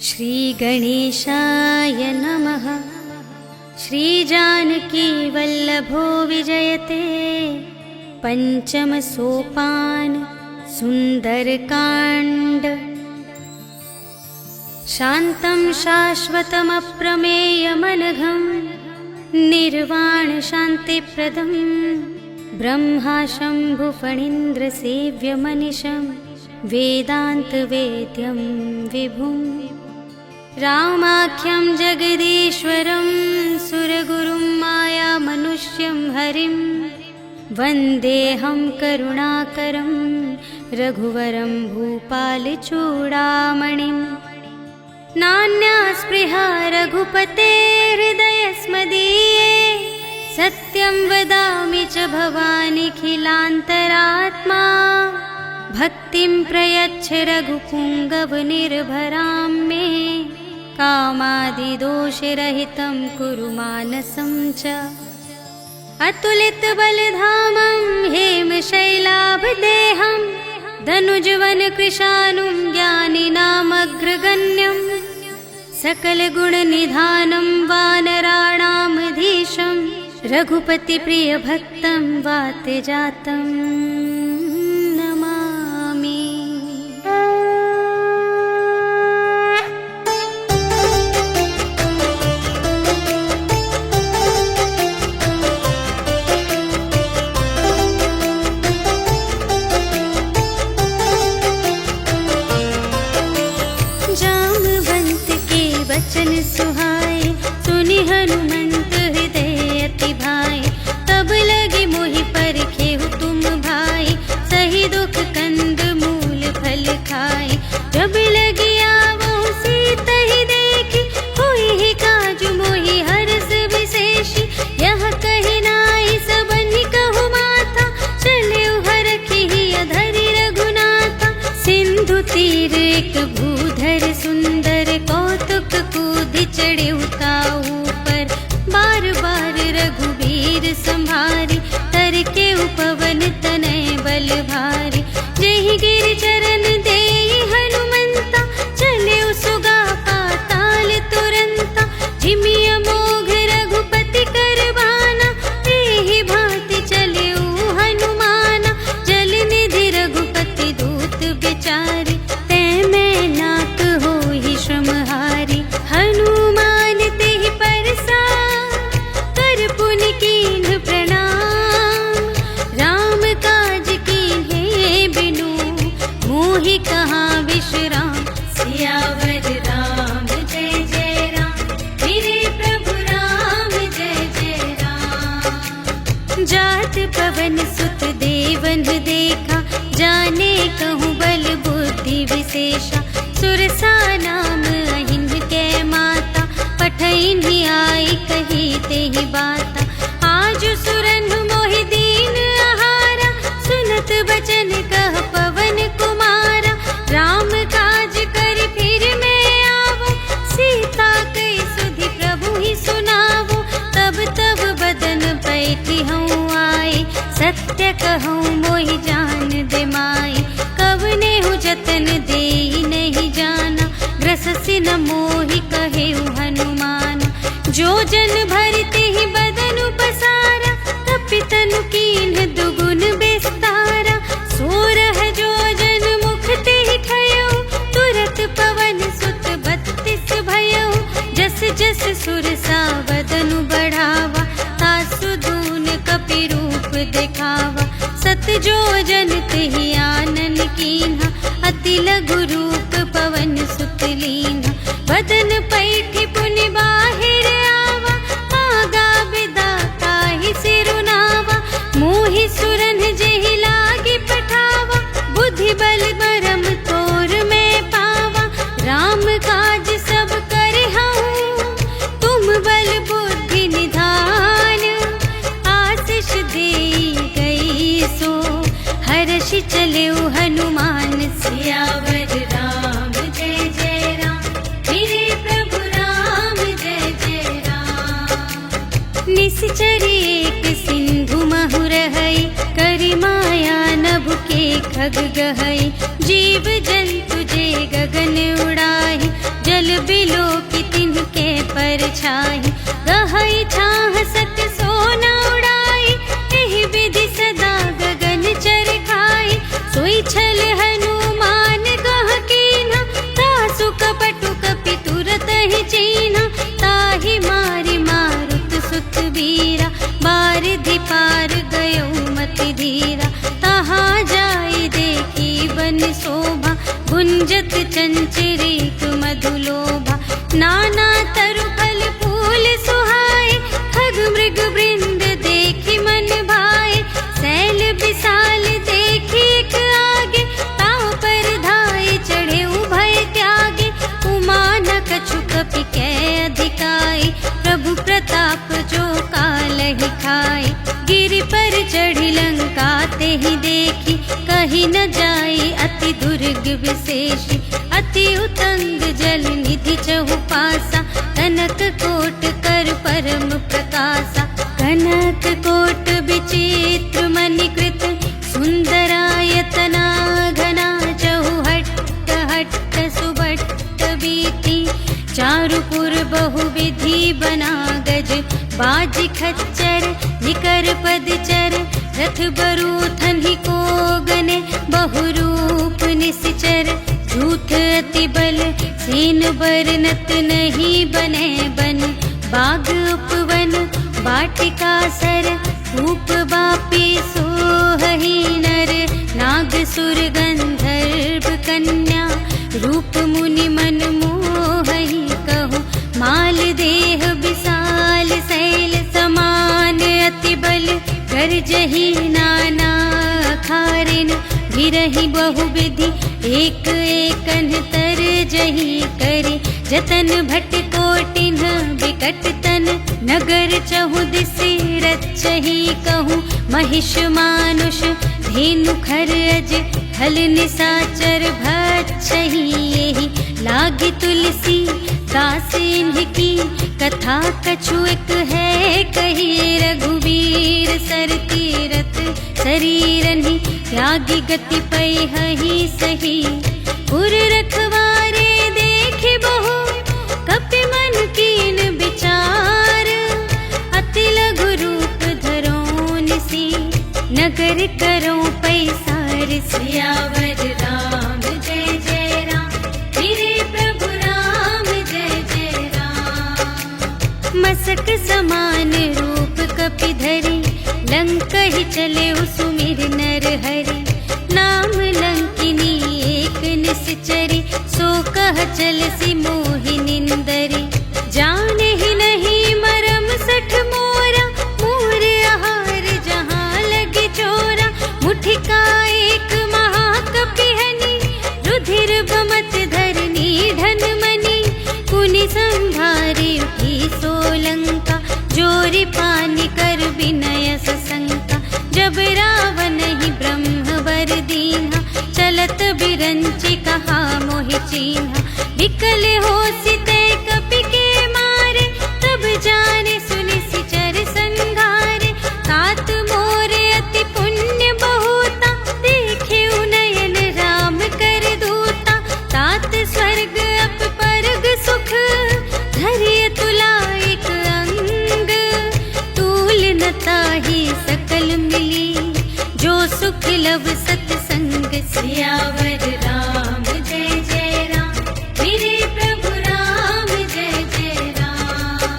श्रीगणेशाय नमः। श्रीजानकीवल्लभो विजयते पंचम सोपान सुंदरकांड। शान्तं शाश्वतमप्रमेयमनघं निर्वाण शान्तिप्रदं ब्रह्मा शम्भुफणीन्द्रसेव्यमनिशं वेदान्तवेद्यं विभुं रामाख्यं जगदीश्वरं सुरगुरुं मायामनुष्यं हरिं वन्देऽहं करुणाकरं रघुवरं भूपालचूडामणिं। नान्या स्पृहा रघुपते हृदयस्मदीये सत्यं वदामि च भवानिखिलान्तरात्मा। भक्तिं प्रयच्छ रघुपुङ्गवनिर्भरां मे कामादिदोषरहितं कुरु मानसं च। अतुलितबलधामं हेमशैलाभदेहं धनुजवनकृशानुं ज्ञानिनामग्रगण्यं सकलगुणनिधानं वानराणामधीशं रघुपतिप्रियभक्तं वातजातं नमामि। जामवंत के वचन सुहाए सुनि हनुमंत हृदय अति भाए। तब लगे मोहि परखेहु तुम भाई सही दुख कंद मूल फल खाए। जब लगी आवो सीतहि देखी होई ही काजु मोहि हरस विशेषी। यह कहि नाई सबनि कहु माता चले हरखि अधरि रघुनाथा। सिंधु तीर एक भूधर सुंदर कौतुक कूदि चढ़े उताऊ पर। बार बार रघुबीर संभारी तर के उपवन तनय बल भारी। जेहि गिर चरण देई हनुमंता चले सुगा पाताल तुरंता। जिमिय मोघ रघुपति करबाना एहि भांति चले हनुमाना। जल निधि रघुपति दूत बिचारी तै मैं नाक होहि श्रमहारी। हनुमान तेहि परसा कर पुनि कीन्ह प्रणाम। राम काज कीन्हे बिनु मोहि कहाँ विश्राम। सियावर राम जय जय राम मेरे प्रभु राम जय जय राम। जात पवन सुत देवन देखा जाने कहूँ बल बुद्धि विशेषा। सुरसा नाम अहिन के माता पठइन आई कही तेहि बाता। आज सुरन मोहि दीन आहारा सुनत बचन कह पवन कुमारा। राम काज कर फिर मैं आवो सीता कई सुधि प्रभु ही सुनावो। तब तब बदन पैठी हूँ आए सत्य कहूँ मोहि जान दे माई। कवने हूँ जतन देई नहीं जाना ग्रससि न मोहि कहेउ हनुमान। जो जन भरते ही बदन पसारा तपि तनु कीन्ह दुगुन बिस्तारा। सोरह जो जन मुख तेहि ठयउ तुरत पवन सुत 32 भयउ। जस जस सुरसा बदनु बढ़ावा तासु दून कपि रूप दिखावा। सत जो जन तेहि आनन कीन्हा अति लघु रूप पवन सुत लीन्हा। बदन पैठी पुनि बाहिर आवा आगा बिदा ताहि सिरुनावा। मोहि सुरन जेहि लागी पठावा बुद्धि बल बरम तोर में पावा। राम काज सब करे हूँ तुम बल बुद्धि निधान। आशीष देई गई सो हर्षि चले हनुमान। सियावर राम जय जय राम मेरे प्रभु राम जय जय राम। निश्चरी एक सिंधु महु रहई करि माया नभ के खग गहई। जीव जंतु जे गगन उड़ाई पर छाई गहई छाह सत सोना उड़ाई एहि विधि सदा गगन चर खाई सोई छल हनुमान गह कीन्हा तासु कपटु कपि तुरत ही चीन्हा ताहि मारि मारुत सुत वीरा बारिधि पार गयो मति धीरा तहाँ जाई देखी बन शोभा गुंजत चंचरीक मधुलोभा नाना तरु फल फूल सुहाए खग मृग वृंद देखी मन भाए सैल विशाल देखी एक आगे ताव पर धाये चढ़े उभय त्यागे उमा न कछु कपि कै अधिकाई प्रभु प्रताप जो कालहि खाए गिरि पर चढ़ी लंका ते ही देखी कही न जाई अति दुर्ग विशेषी अति उतंग जल निधि चहु पासा कनक कोट कर परम प्रकाशा कनक कोट विचित्र मणिकृत सुंदरायतना घना चहु हट्ट हट्ट सुभट्ट बीती चारुपुर बहुविधि बना गज बाज खच्चर निकर पदचर रथ बरूथन ही को गने बहुरूप निश्चर झूठ अति बल सेन बरनत नहीं बने बन बाग उपवन वाटिका सर रूप बापी सोहहि नर नाग सुर गंधर्व कन्या रूप मुनि मन मोहहि कहु माल देह विशाल शैल समान अति बल गर्जहि नाना खारिन गिरहि बहुविधि एक एकन तर जहि करे जतन भट कोटिन विकट तन नगर चहु दिसि रचहि कहूँ महिष मानुष धेनु खर अज खल निसाचर भक्षहि एहि लागी तुलसी दास इनकी कथा कछु एक है कही रघुवीर सर तीरथ शरीरनि त्यागी गति पै हहि सही पुर रखवारे देखे बहु कपि मन कीन विचार अति लघु रूप धरो निसी नगर करो पैसार सियावर राम जय जय राम मेरे प्रभु राम जय जय राम मसक समान रूप कपि धरी लंक ही चले सुमिर नर हरि नाम लंकिनी एक निश्चरी सो कह चल सी मोहि निंदरी जाने ही नहीं मरम सठ मोरा मोर आहार जहाँ लगे चोरा मुठिका एक महाकपिहनी रुधिर बमत धरनी धन मनी कुनि संभारी उठी सोलंका जोरी पानी कर विनय सशंका जब रावण ही ब्रह्म वर दीन्हा चलत बिरंचि कहा मोहि चीन्हा विकल हो सिते कपि के मारे तब जाने सुनि सिचर संघारे तात मोरे अति पुण्य बहुता देखे उनयन राम कर दूता तात स्वर्ग अप परग सुख धरिय तुला एक अंग तूल न ताहि सकल मिली जो सुख लव सत्संग सियावर राम जय जय राम मेरे प्रभु राम जय जय राम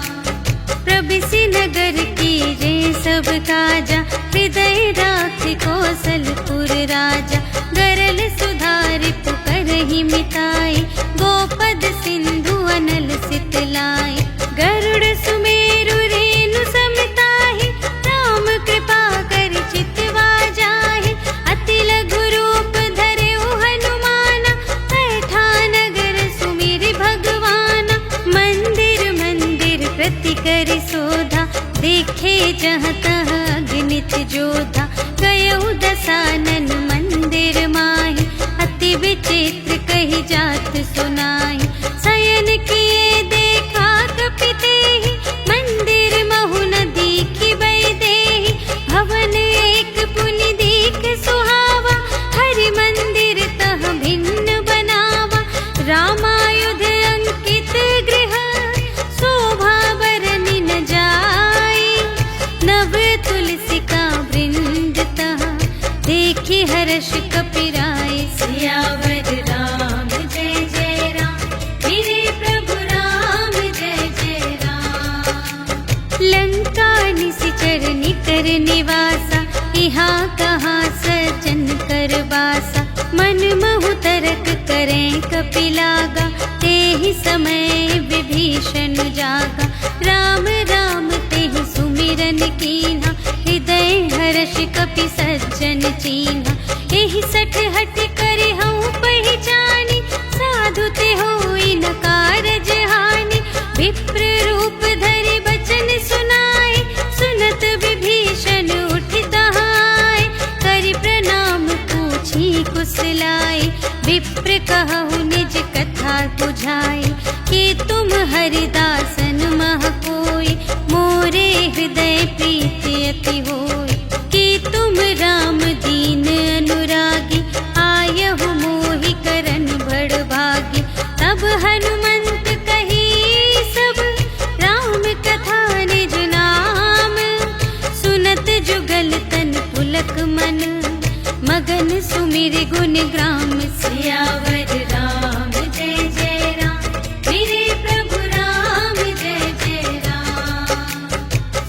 प्रभिसि नगर की रे सब काजा हृदय राख कौशलपुर राजा गरल सुधारि पुकारहि मिताई गोपद सिंधु अनल सितलाई गरुड़ सुमेरु रेणु समताहि राम कृपा कर चितवा जाहि अति लघु रूप धरे हनुमाना बैठा नगर सुमिर भगवाना मंदिर मंदिर प्रति करि शोधा देखे जहाँ तहाँ अगणित जोधा गयउ दसानन मंदिर माहि अति विचित्र कही जात सुनाई शयन किए देखा कपि तेहि मंदिर महु न दीखि वैदेही भवन एक पुनि दीख सुहावा हरि मंदिर तह भिन्न बनावा रामायुध अंकित गृह शोभा निवासा, यहाँ कहाँ सज्जन कर बासा। मन महु तरक करें कपिलागा, ते ही समय विभीषण जागा। राम राम ते ही सुमिरन कीन्हा, हृदय हर्ष कपि सज्जन चीन्हा। एहि सठ हट करे हूँ पहचानी, साधु ते होई न कारज हानि। विप्र रूप धरि बचन सुनाए, सुनत विभीषण उठि तहाय। करि प्रणाम पूछी कुशलाए, विप्र कहु निज कथा बुझाए। कि तुम हरिदासन मह कोई, मोरे हृदय प्रीति अति होय। कि तुम राम दीन अनुरागी, आयहु मोहि करन बड़ भागी। तब हनुमंत कही सब, राम कथा निज नाम। सुनत जुगल तन पुलक मन, मगन सुमिर गुण ग्राम। सियावर राम जय जय राम, मेरे प्रभु राम जय जय राम।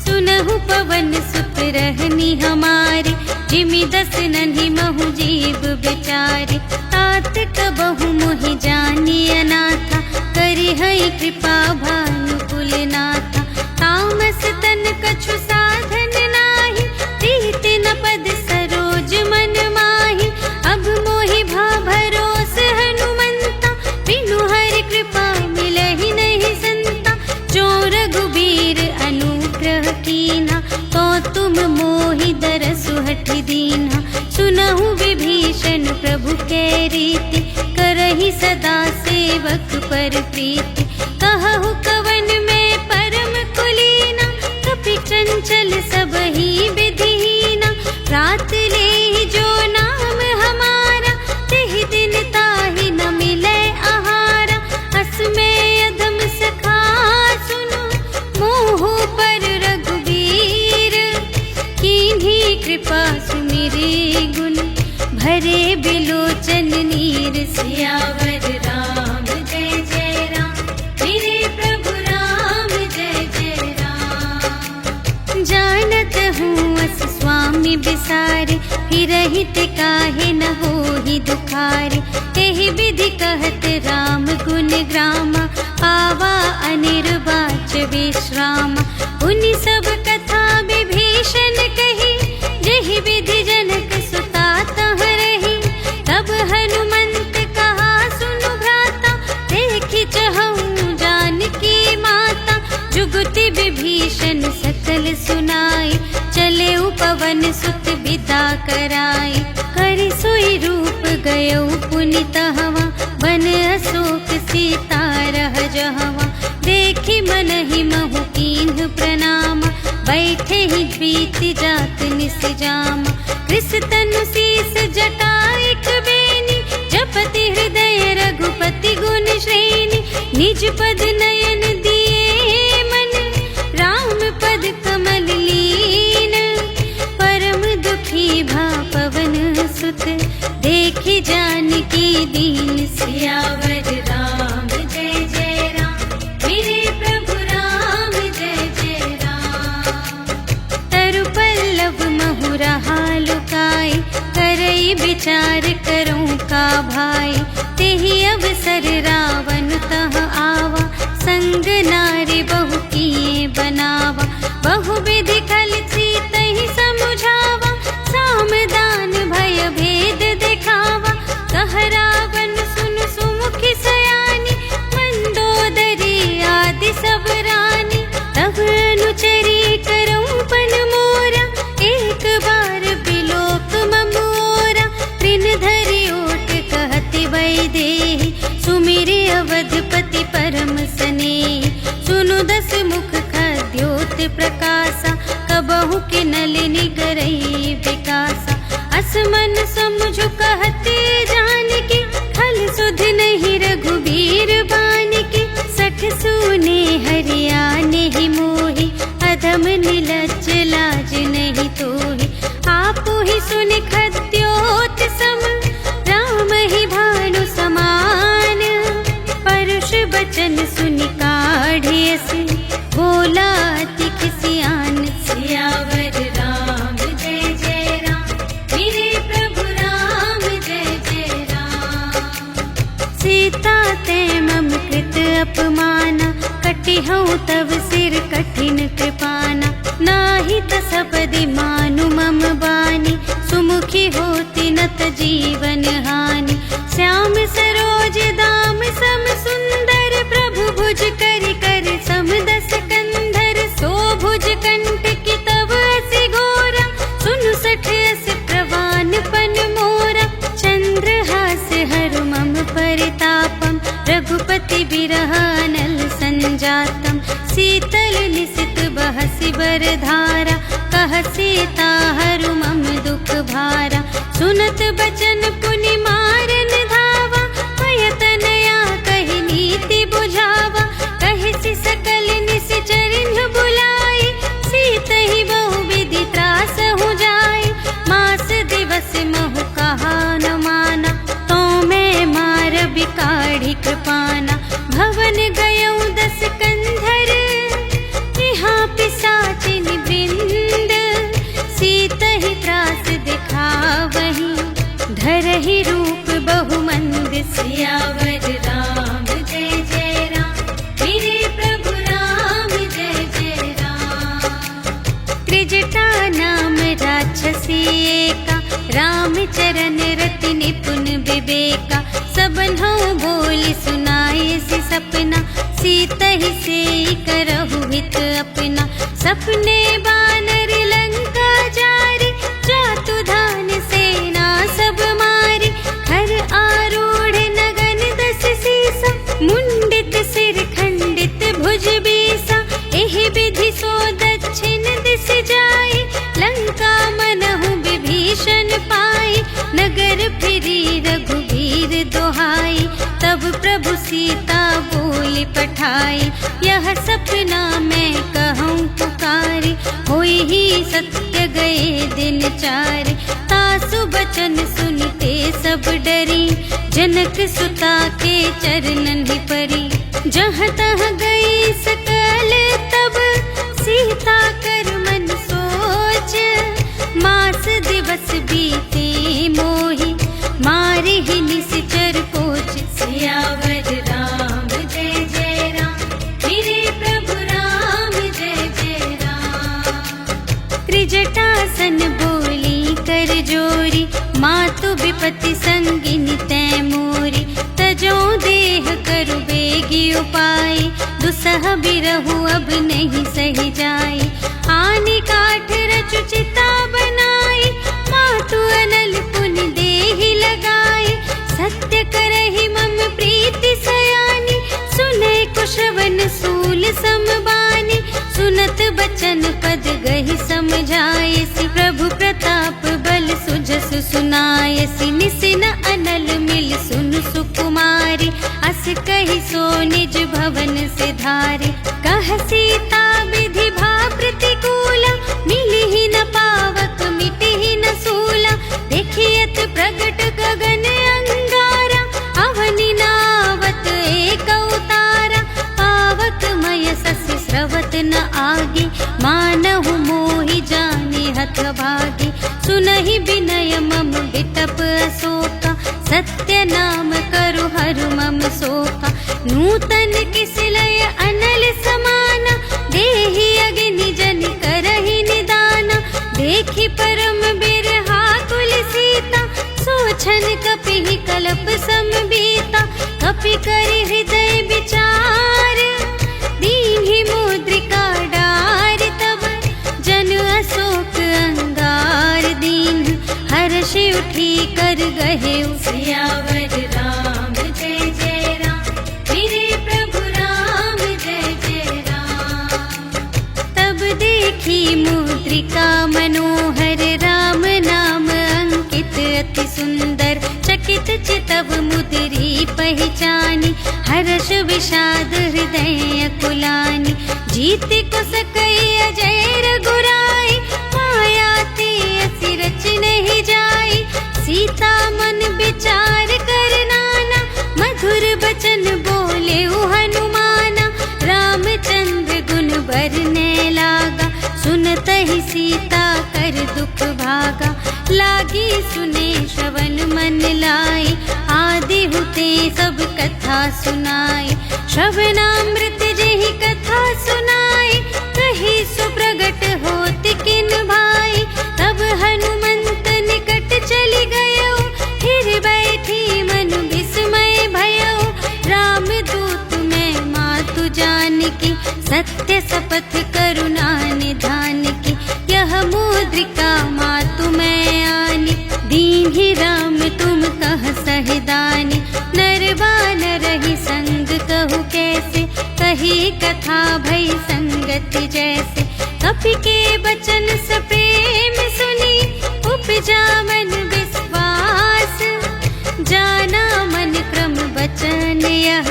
सुनहु पवन सुत रहनी हमारी, जिमि दस नन्हि महु जीव बिचारी। तात कबहु मोहि जानी अनाथा, करि हई कृपा भानुकुल नाथा। तामस तन कछु साधन नाही, प्रीति न पद सरोज मन माही। अब मोहि भा भरोस हनुमंता, बिनु हरि कृपा मिलहि नहीं संता। जो रघुबीर अनुग्रह कीन्हा, तो तुम मोहि दरसु हठि दीन्हा। सुनहु विभीषण प्रभु के रीति, करहि सदा सेवक पर प्रीति। कहु कवन में परम कुलीना, कपि चंचल सबहि विधिहीना। रात लेहि जो नाम हमारा, तेहि दिन ताहि न मिलै आहारा। असमय अधम सखा सुनो, मोहु पर रघुबीर। कीन्ही कृपा सुमिरि गुण, भरे बिलोचन नीर। सियावर राम जय जय राम, मेरे प्रभु राम जय जय राम। जानत हूँ अस स्वामी बिसारे, फिरहित काहे न होहि दुखारे। एहि विधि कहत राम गुण ग्रामा, पावा अनिर्वाच विश्राम। उनि सब कथा विभीषण कही, जेहि विधि जनक सुता तह रही। तब हनुमंत कहा सुनु भ्राता, देखि चहऊँ जानकी माता। जुगति विभीषण सकल सुनाई, चले पवन सुत विदा कराई। करि सोई रूप गयौ पुनि तहवा, बन अशोक सीता रह जहवा। देखि मनहि महु कीन्ह प्रणाम, बैठे ही प्रीति जात निस जाम। कृस तनु शीस जटा एक बेनी, जपति हृदय रघुपति गुण श्रेणी। निज पद नयन दिए मन, राम पद कमल लीन। परम दुखी भा पवन सुत, देखि जानकी दीन। सियावर राम जय जय राम, मेरे प्रभु राम जय जय राम। तरु पल्लव महु रहा लुकाई, करई विचार करूं का भाई। तेहि अवसर रावण तह आवा, संग नारी बहु किए बनावा। बहु विधि खल सीतहि समुझावा, साम दान भय भेद दिखावा। कह रावण सुन सुमुखि सयानी, मंदोदरी आदि सब रानी। तब अनुचरी करऊं पन मोरा, एक बार बिलोक ममोरा। त्रिन धरि ओट कहति वैदेही, सुमिरि अवधपति परम स्नेही। सुनु दस मुख खद्योत प्रकाशा, कबहु के नल निगरई विकासा। असमन समझु कहते जानकी, खल सुध नहीं रघुबीर बानकी। सठ सूने हरियाने ही मोहि, अधम निलज्ज लाज नहीं तोहि। आपु ही सुन खद्योत सम, राम ही भानु समान। परुष बचन सुनि काढ़ियसि, बोला अति खिसियान। सियावर राम सीता ते मम कृत अपमाना, कटिहउँ तव सिर कठिन कृपाना। नाही त सपदि मानु मम बानी, सुमुखी होती न त जीवन हानि। श्याम सरोज दाम सम सुंदर, प्रभु भुज करि कर सम दस कंधर। सो भुज कंठ की तव असि घोरा, सुनु सठ अस प्रवान पन मोरा। चंद्रहास हर मम परितापम, रघुपति बिरह अनल संजातम। शीतल निसित बहसि बरधारा, कह सीता हरु मम दुख भारा। सुनत बचन पुनि मारन धावा, पयतनया कहि नीति बुझावा। कहिसि सकल निश्चरिन बुलाई, सीतहि बहु विधि त्रासहु जाई। मास दिवस महु कहा न माना, तो मैं मार बिकाढ़ी कृपाना। भवन गयउँ दस कंधर, यहाँ पिशाचिन वृंद। सीतहि त्रास दिखावही, धरहि रूप बहुमंद। सियावर राम जय जय राम, मेरे प्रभु राम जय जय राम। त्रिजटा नाम राक्षसी एका, राम चरण रति निपुण विवेका। सबन्हु बोली सुनाए सि सपना, सीतहि सेई करहु हित अपना। सपने बानर लंका जारी, जातु धान सेना सब मारी। खर आरूढ़ नगन दस सीसा, मुंडित सिर खंडित भुज बीसा। एहि विधि सो दक्षिण दिस जाई, लंका मनहु विभीषण पाई। नगर फिरी रघुवीर दोहाई, तब प्रभु सीता बोली पठाई। यह सपना मैं कहूँ पुकारी, होई ही सत्य गए दिन चार। तासु बचन सुनते सब डरी, जनक सुता के चरणन ही परी। जहाँ तहाँ गई सकल तब, सीता कर मन सोच। मास दिवस बीते मोहि, मारे ही निश्चर पोच। सियावर राम जय जय राम, मेरे प्रभु राम जय जय राम। त्रिजटासन बोली कर जोरी, मातु विपति संगिनी तै मोरी। तजो देह करु बेगी उपाय, दुसह बिरहु अब नहीं सही जाई। आनि काठ रचु चिता बनाई, मातु अनल पुनि देहि लगाई। सत्य करहि मम प्रीति सयानी, सुने कुशवन सूल समबानी। सुनत बचन पद गहि समझायसि, प्रभु प्रताप बल सुजसु सुनायसि। निसिन अनल मिल सुन सुकुमारी, अस कहि सो निज भवन से धारे। कह सीता विधि भा प्रतिकूला, मिलिहि न पावक मिटिहि न सूला। देखियत प्रगट गगन अंगारा, अवनि नावत एक अवतारा। पावक मय ससि स्रवत न आगे, मानहु मोहि जानि हतभागी। सुनहि विनय मम वितप अशोका, सत्य नाम करु हरु मम शोका। नूतन किसलय अनल समाना, देहि अग्नि जनि करहि निदाना। देखि परम बिरहा कुल सीता, सोचन कपिहि कलप समबीता। कपि करि हृदय विचार, दीन्हि मुद्रिका डार। तब जन अशोक अंगार दीन, हर्ष उठी कर गहेउ। सियावर राम जय जय राम, मेरे प्रभु राम जय जय राम। तब देखी मुद्रिका मनोहर, राम नाम अंकित अति सुंदर। चकित चितव मुद्री पहचानी, हर्ष विषाद हृदय अकुलानी। जीत को सकई अजय रघुराई, माया ते असि रच नहीं जाई। सीता मन विचार कर नाना, मधुर बचन बोले हनुमाना। रामचंद्र गुण बरने लागा, सुनतहि सीता कर दुख भागा। लागी सुने श्रवण मन लाई, आदि हुते ते सब कथा सुनाए। श्रवणामृत जेहि कथा सुनाए, कही सुप्रगट होत किन भाई। तब हनुमंत निकट चली गयो, फिर बैठी मन विस्मय भयो। राम दूत मैं मातु जानकी, सत्य शपथ करुणा निधान की। यह मुद्रिका मातु मैं आनी, दीन्हि राम तुम कह सहदानी। नर बानर ही संग कहु कैसे, कही कथा भई संगति जैसे। कपि के बचन सप्रेम सुनी, उपजा मन विश्वास। जाना मन क्रम बचन यह,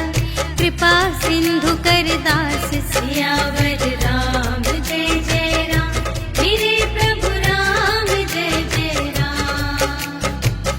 कृपा सिंधु कर दास। सियावर राम जय जय राम, मेरे प्रभु राम जय जय राम।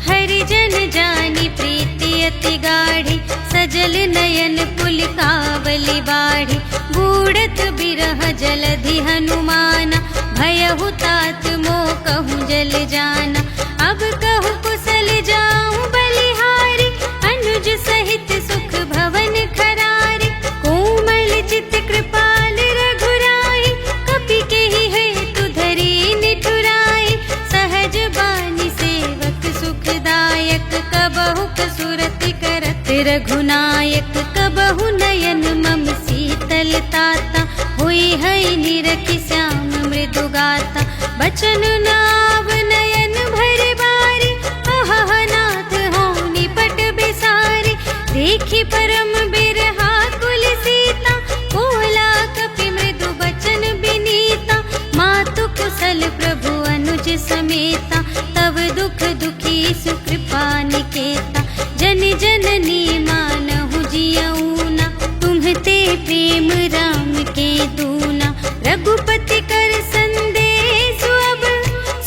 हरि जन जानी प्रीति अति गाढ़ी, सजल नयन पुलकावली बाढ़ी। बूढ़त बिरह जलधि हनुमाना, भयहु तात मोह कहूँ जल जाना। अब कहूँ कुशल जाऊँ बलिहारी, अनुज सहित सुख भवन खरारी। कोमल चित कृपाल रघुराई, कपि केहि हेतु धरि निठुराई। सहज बानी सेवक सुखदायक, कबहु कसुरति करत रघुनायक। कबहु नयन मम शीतल ताता, होई है निरखि श्याम मृदु गाता। बचन नाव नयन भर बारी, अहह नाथ हो निपट बिसारी। देखी परम बिरहा कुल सीता, बोला कपि मृदु बचन बिनीता। मातु कुशल प्रभु अनुज समेता, तब दुख दुखी सुकृपा निकेता। जन जननी मानहु जियऊना, तुम्हते प्रेम राम के दूना। रघुपति कर संदेश अब,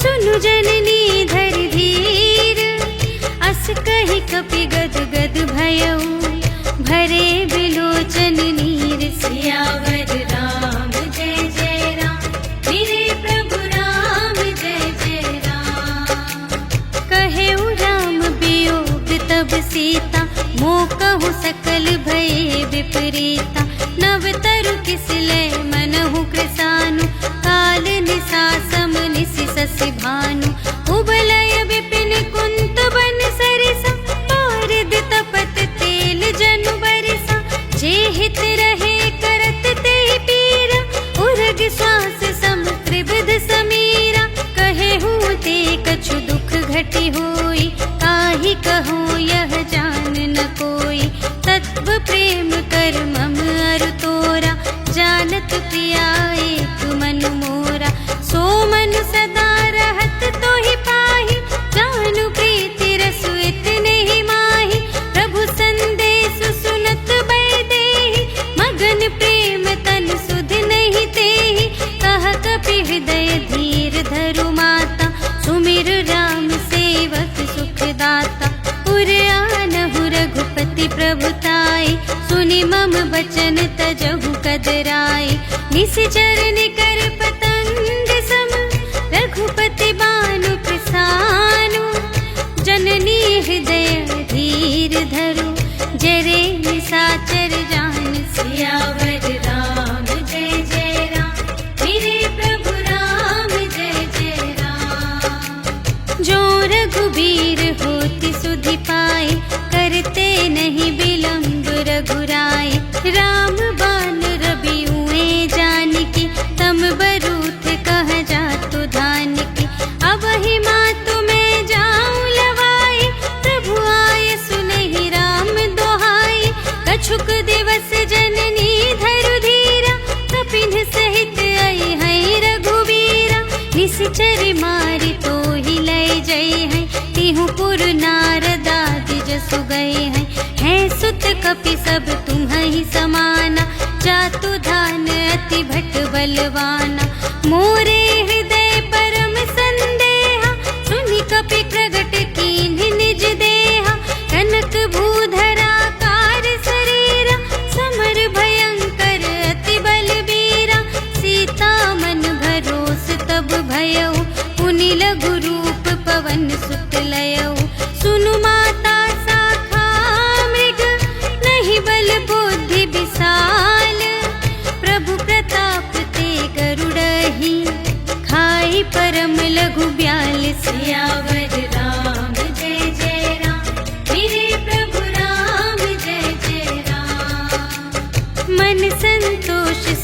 सुनु जननी धर धीर। अस कहि कपि गद गद भयऊ, भरे बिलोचन नीर। सियावर राम जय जय राम, मेरे प्रभु राम जय जय राम। कहेउ राम वियोग तब सीता, मोह कहु सकल भये विपरीता। नव तरु किसलय मनहु कृसानु, काल निसा सम निसि शशि भानु। उबलय विपिन कुंत बन सरिसा, पारद तपत तेल जनु बरिसा। जे हित रहे करत ते पीरा, उरग श्वास सम त्रिविध समीरा। कहेहु ते कछु दुख घटी होई, काहि कहूँ यह जान न कोई। तत्व प्रेम कर मम अरु तोरा, जानत प्रिया एक मन मोरा। सो मन सदा रहत तोहि पाहि, जानु प्रीति रसु इतने ही माहि। प्रभु संदेश सुनत बैदेहि, मगन प्रेम तन सुध नहीं तेहि। कह कपि हृदय धीर धरु माता, सुमिर राम सेवक सुखदाता। उर आनहु रघुपति प्रभुताई, सुनि मम बचन तजहु कदराई। निशिचर निकर पतंग सम, रघुपति बानु प्रसानु। जननी हृदय धीर धरु, जरे निशाचर जान। सियावर राम जय जय राम, मेरे प्रभु राम जय जय राम। जो रघुबीर होति सुधि पाए, करते नहीं विलंब रघुराई। राम बान रबिउए जानकी, तम बरूथ कह जातु धानकी। अब ही मातु मैं जाऊं लवाई, प्रभु आय सुनहि राम दोहाई। कछुक दिवस जननी धरु धीरा, कपिन सहित आई है रघुवीरा। निशिचर मारि तोहि लय जय है, तिहु पुर नारदादि जसु गए हैं। है सुत कपि सब तुम्हि समाना, जातु धान अति भट बलवाना। मोरे हृदय परम संदेहा, सुनि कपि प्रगट कीन्हि निज देहा। कनक भूधरा कार शरीरा,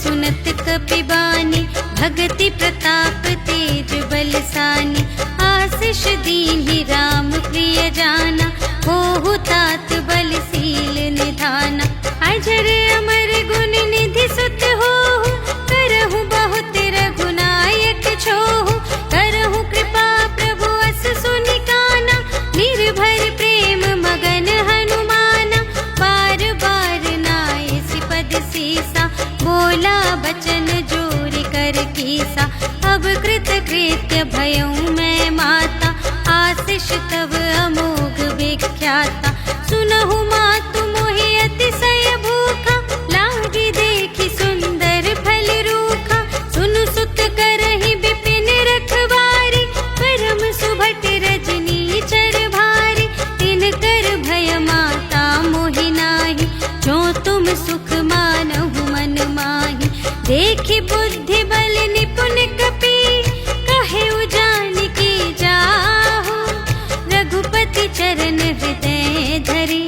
सुनत कपिबानी, भगति प्रताप तेज बलसानी। आशीष दीन्हि राम प्रिय जाना, होहु तात बलशील निधाना। अजर अमर गुण निधि सुत होहु, करहु बहुत रघुनायक छोहु। करहु कृपा प्रभु अस सुनि काना, निर्भय प्रेम मगन हनुमाना। बार बार नाय सिपद सीसा, बोला बचन जोर कर कीसा। अब कृत कृत्य भयउ मैं माता, आशीष तब अमोघ विख्याता। सुनहु मातु मोहि अतिशय भूखा, लागी देखि सुंदर फल रूखा। सुनु सुत करहि विपिन रखवारी, परम सुभट रजनी चर भारी। तिनकर भय माता मोहि नाही, जो तुम सुख मानहु मन माही। देखि बुद्धि बल निपुण कपि, कहे जानकी जाहु। रघुपति चरण हृदय धरे,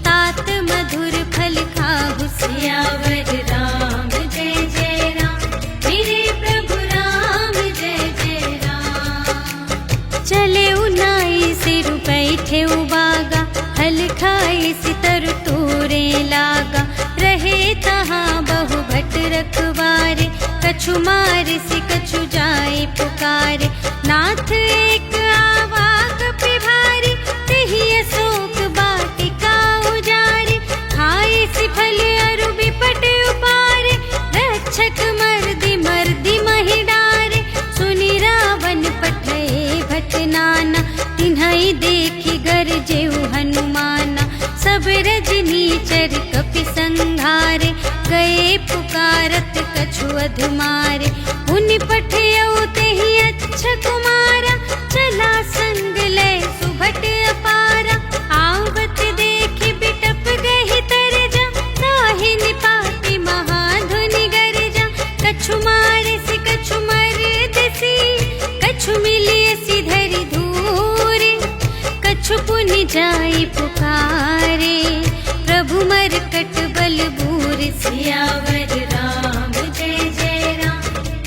तात मधुर फल खाहु। सियावर राम जय जय राम, मेरे प्रभु राम जय जय राम। चले उनाई सिर बैठे उबागा, हल खाए सितर तोरे लागा। रहे तहाँ बहु भट रखवारे, कछु मारे सि कछु जाए पुकारे। नाथ एक आवा कपि भारी, तेहि अशोक वाटिका उजारी। खाए सि फल अरु बिपट उपारे, रक्षक मर्दि मर्दि महि डारे। सुनि रावण पठए भट नाना, तिन्हइ देखि गरजेउ हनुमाना। सब रजनी चर कपि संघारे, गए पुकारत कछु अधमारे। उनि पठयउ तेहि अच्छा कुमारा, चला संग लय सुभट अपारा। आवत देखि बिटप गहि तरजा, ताहि निपाति महाधुनि गरजा। कछु मारे सि कछु मरदसि, कछु मिलियसि धरि धूरे। कछु पुनि जाई पुकारे, प्रभु मरकट बल बूर। सियावर राम जय जय राम,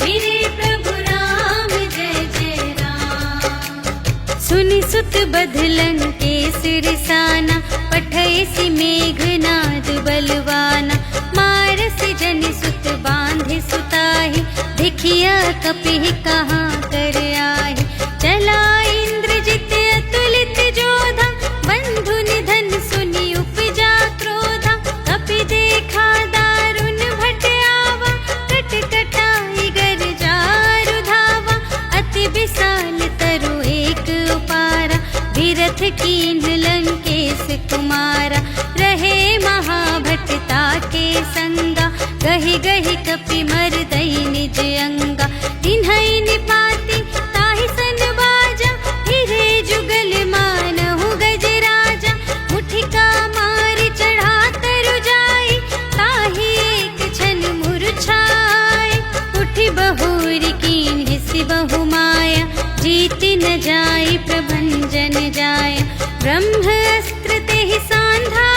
मेरे प्रभु राम जय जय राम। सुनि सुत बधलन के सिरसाना, पठय सि मेघनाद बलवाना। मारस जनि सुत बांधे सुताहि, देखिया कपि कहाँ कर आहि। चला इंद्रजित अतुलित जोधा, बंधु निधन सुनि उपजा क्रोधा। कपि देखा दारुण भट आवा, कट कटाई गर जारु धावा। अति विशाल तरु एक उपारा, विरथ कीन्ह लंकेश कुमारा। रहे महाभटता के संगा, गहि गहि कपि मरदई निज अंगा। तिन्हइ निपाति ताहि सन बाजा, हिरे जुगल मानहु गजराजा। मुठिका मारि चढ़ा तरु जाई, ताहि एक छन मुरझाई। उठि बहुरी कीन्ह सि बहु माया, जीति न जाई प्रभंजन जाया। ब्रह्म अस्त्र तेहि सांधा,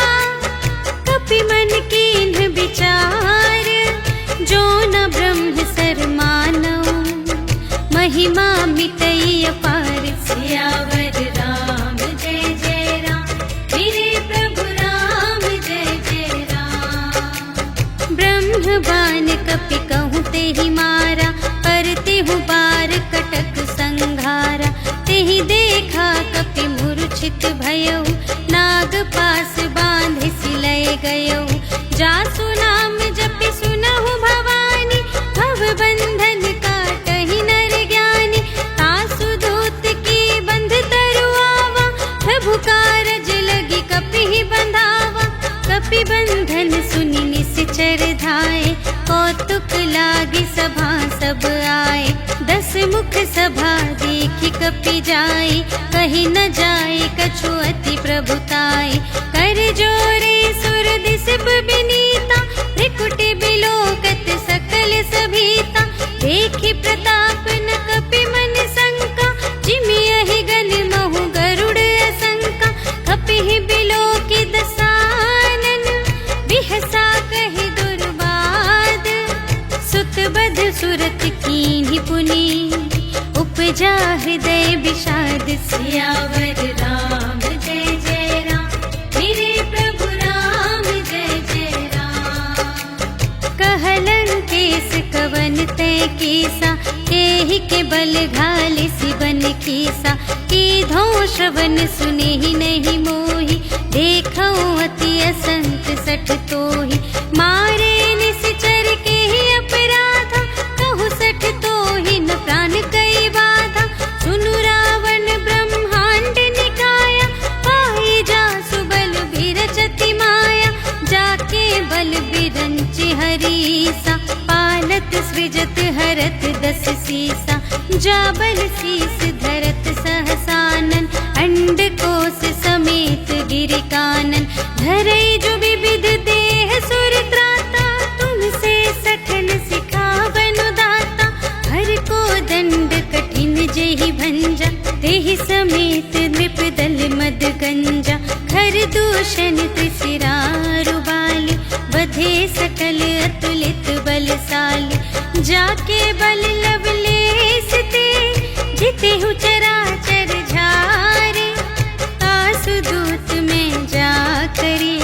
कपि मन कीन्ह विचार। जो न ब्रह्म सर मानऊ, महिमा मिटई अपार। सियावर राम जय जय राम, मेरे प्रभु राम जय जय राम। ब्रह्म बान कपि कहूँ तेहि मारा, पर तेहु बार कटक संघारा। तेहि देखा कपि मूर्छित भयउ, नाग पास बांधे सिलय गयउ। जासु नाम जपि सुनहु भवानी, भव बंधन काटहि नर ज्ञानी। तासु दूत की बंध तरु आवा, प्रभु कारज लगी कपि बंधावा। कपि बंधन सुनि निश्चर धाये, कौतुक लागी सभा सब आए। 10 मुख सभा देखि कपि जाई, कहि न जाय कछु अति प्रभुताई। कर जोरे सुर दिसप बिनीता, त्रिकुटि बिलोकत सकल सभीता। देखि प्रताप न कपि मन शंका, जिमियहि गन महु गरुड़ असंका। कपिहि बिलोकि दसानन, बिहसा कहि दुर्बाद। सुरत कीन्ही पुनि, उपजा हृदय विषाद। सियावर राम जय जय राम, मेरे प्रभु राम जय जय राम। कहलन केस कवन तय कीसा, केहि के बल घाले सिबन कीसा। कीधो श्रवण सुने ही नहीं मोहि, देखो अति असंत सठ तोहि। मारे निश्चर के ही अपराधा, कहु सठ तोहि न प्राण कई बाधा। सुनु रावण ब्रह्मांड निकाया, पाई जासु बल बिरचति माया। जाके बल बिरंचि हरीसा, पालत सृजत हरत दस सीसा। जा बल शीस धरत सहसानन, अंड कोश समेत गिरि कानन। धरई जो विविध देह सुर त्राता, तुमसे सठन सिखावन दाता। हर को दंड कठिन जेहि भंजा, तेहि समेत नृप दल मद गंजा। खर दूषण त्रिशिरारु बाली, बधे सकल अतुलित बलशाली। जाके बल लवलेश ते, जितेहु चराचर झारे। आसुदूत में जा करे,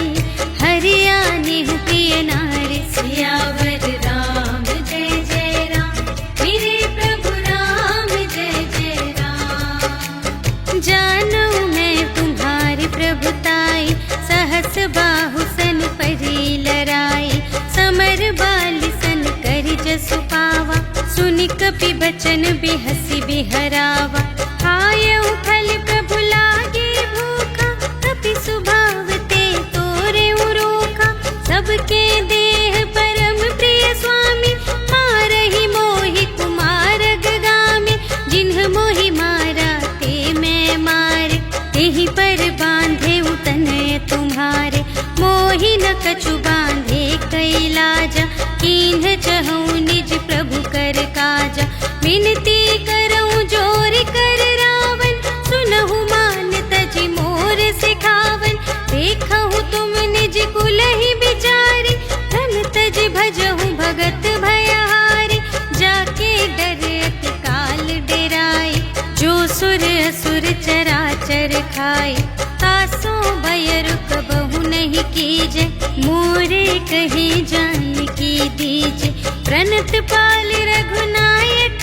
हरियाणेहु प्रिय नारी। सियावर राम जय जय राम, मेरे प्रभु राम जय जय राम। जानो मैं तुम्हारी प्रभुताई, सहस बाहु सन परी लराई। समर बाल सन कर जसु पावा, सुनि कपि बचन बिहसि बिहरावा। खायउ फल प्रभु लागे भूखा, कपि सुभाव ते तोरे रोखा। सबके देह परम प्रिय स्वामी, मारहि मोहि कुमार गगामी। जिन्ह मोहि मारा ते मैं मारे, तेहि पर बांधे तनय तुम्हारे। मोहि न कछु बांधे कैलाजा, कीन्ह चहु निज प्रभु कर काजा। विनती करऊं जोर कर रावण, सुनहु मान तजि मोर सिखावन। देखहु तुम निज कुल ही बिचारी, धन तजि भजहु भगत भयहारी। जाके डर अति काल डेराई, जो सुर असुर चराचर खाई। तासो भय रुक बहु नहीं कीजे, मोरे कहे जानकी दीजे। प्रणत पाल रघुनायक,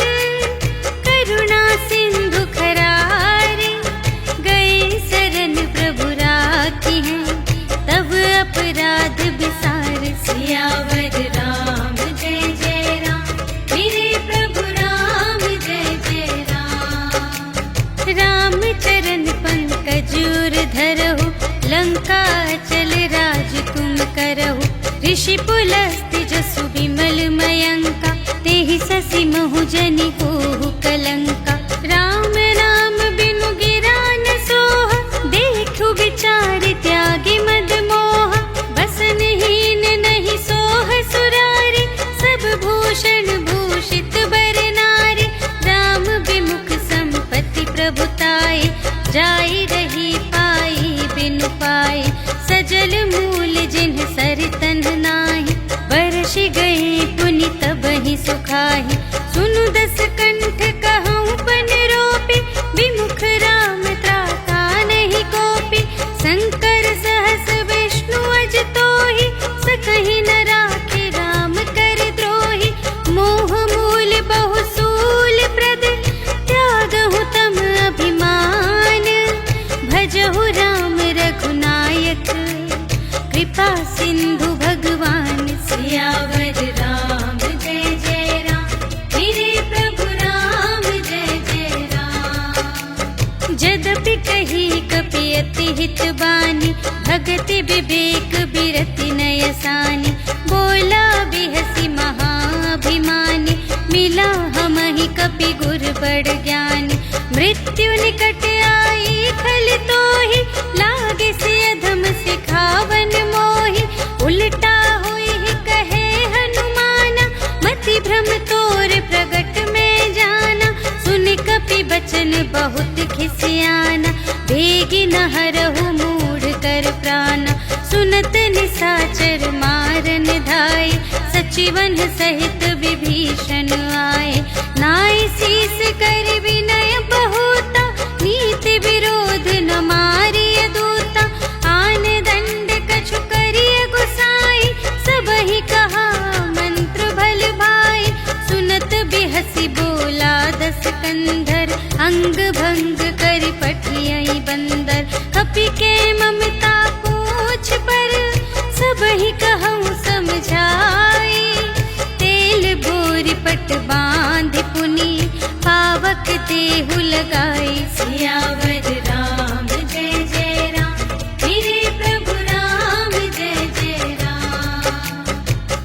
करुणा सिंधु खरारे। गए शरण प्रभु राखी हैं, तब अपराध बिसार। सियावर राम जय जय राम, मेरे प्रभु राम जय जय राम। राम चरण पंकज उर धरहु, लंका चल राज तुम करहु। ऋषि पुलस्त्य जसु विमल मयंका, तेहि ससि महु जनि होहु कलंका। राम नाम बिनु गिरा न सोहा, देखु विचार त्यागी मद मोह। बसनहीन नहीं सोह सुरारी, सब भूषण भूषित बर नारी। राम विमुख संपत्ति प्रभुताई, जाई रही पाई बिनु पाई। सजल मूल जिन्ह सर तन्ह नाही, बरषि गए पुनि तबहि सुखाहि। सुनु दस कंठ कहूँ पन रोपी, विमुख राम त्राता नहीं कोपी। शंकर सहस विष्णु अज तोहि, सकहि न राखे राम कर द्रोही। मोह मूल बहु सूल प्रद, त्यागहु तम अभिमान। भजहु राम रघुनायक, कृपा सिंधु भगवान। सियावर राम जय जय राम, मेरे प्रभु राम जय जय राम। जदपि कही कपि अति हित बानी, भगति विवेक बिरति नयसानी। बोला बिहसी महाभिमानी, मिला हमहि कपि गुर बड़ ज्ञानी। मृत्यु निकट आई खल तोहि, लागे से अधम सिखावन मोहि। उल्टा हुई ही कहे हनुमाना, मति भ्रम तोर प्रगट में जाना। सुन कपि बचन बहुत खिसियाना, भेगी न हरहु मूढ़ कर प्राणा। सुनत निशाचर मारन धाई, सचिवन सहित विभीषण देहु लगाई। सियावर राम जय जय राम, मेरे प्रभु राम जय जय राम।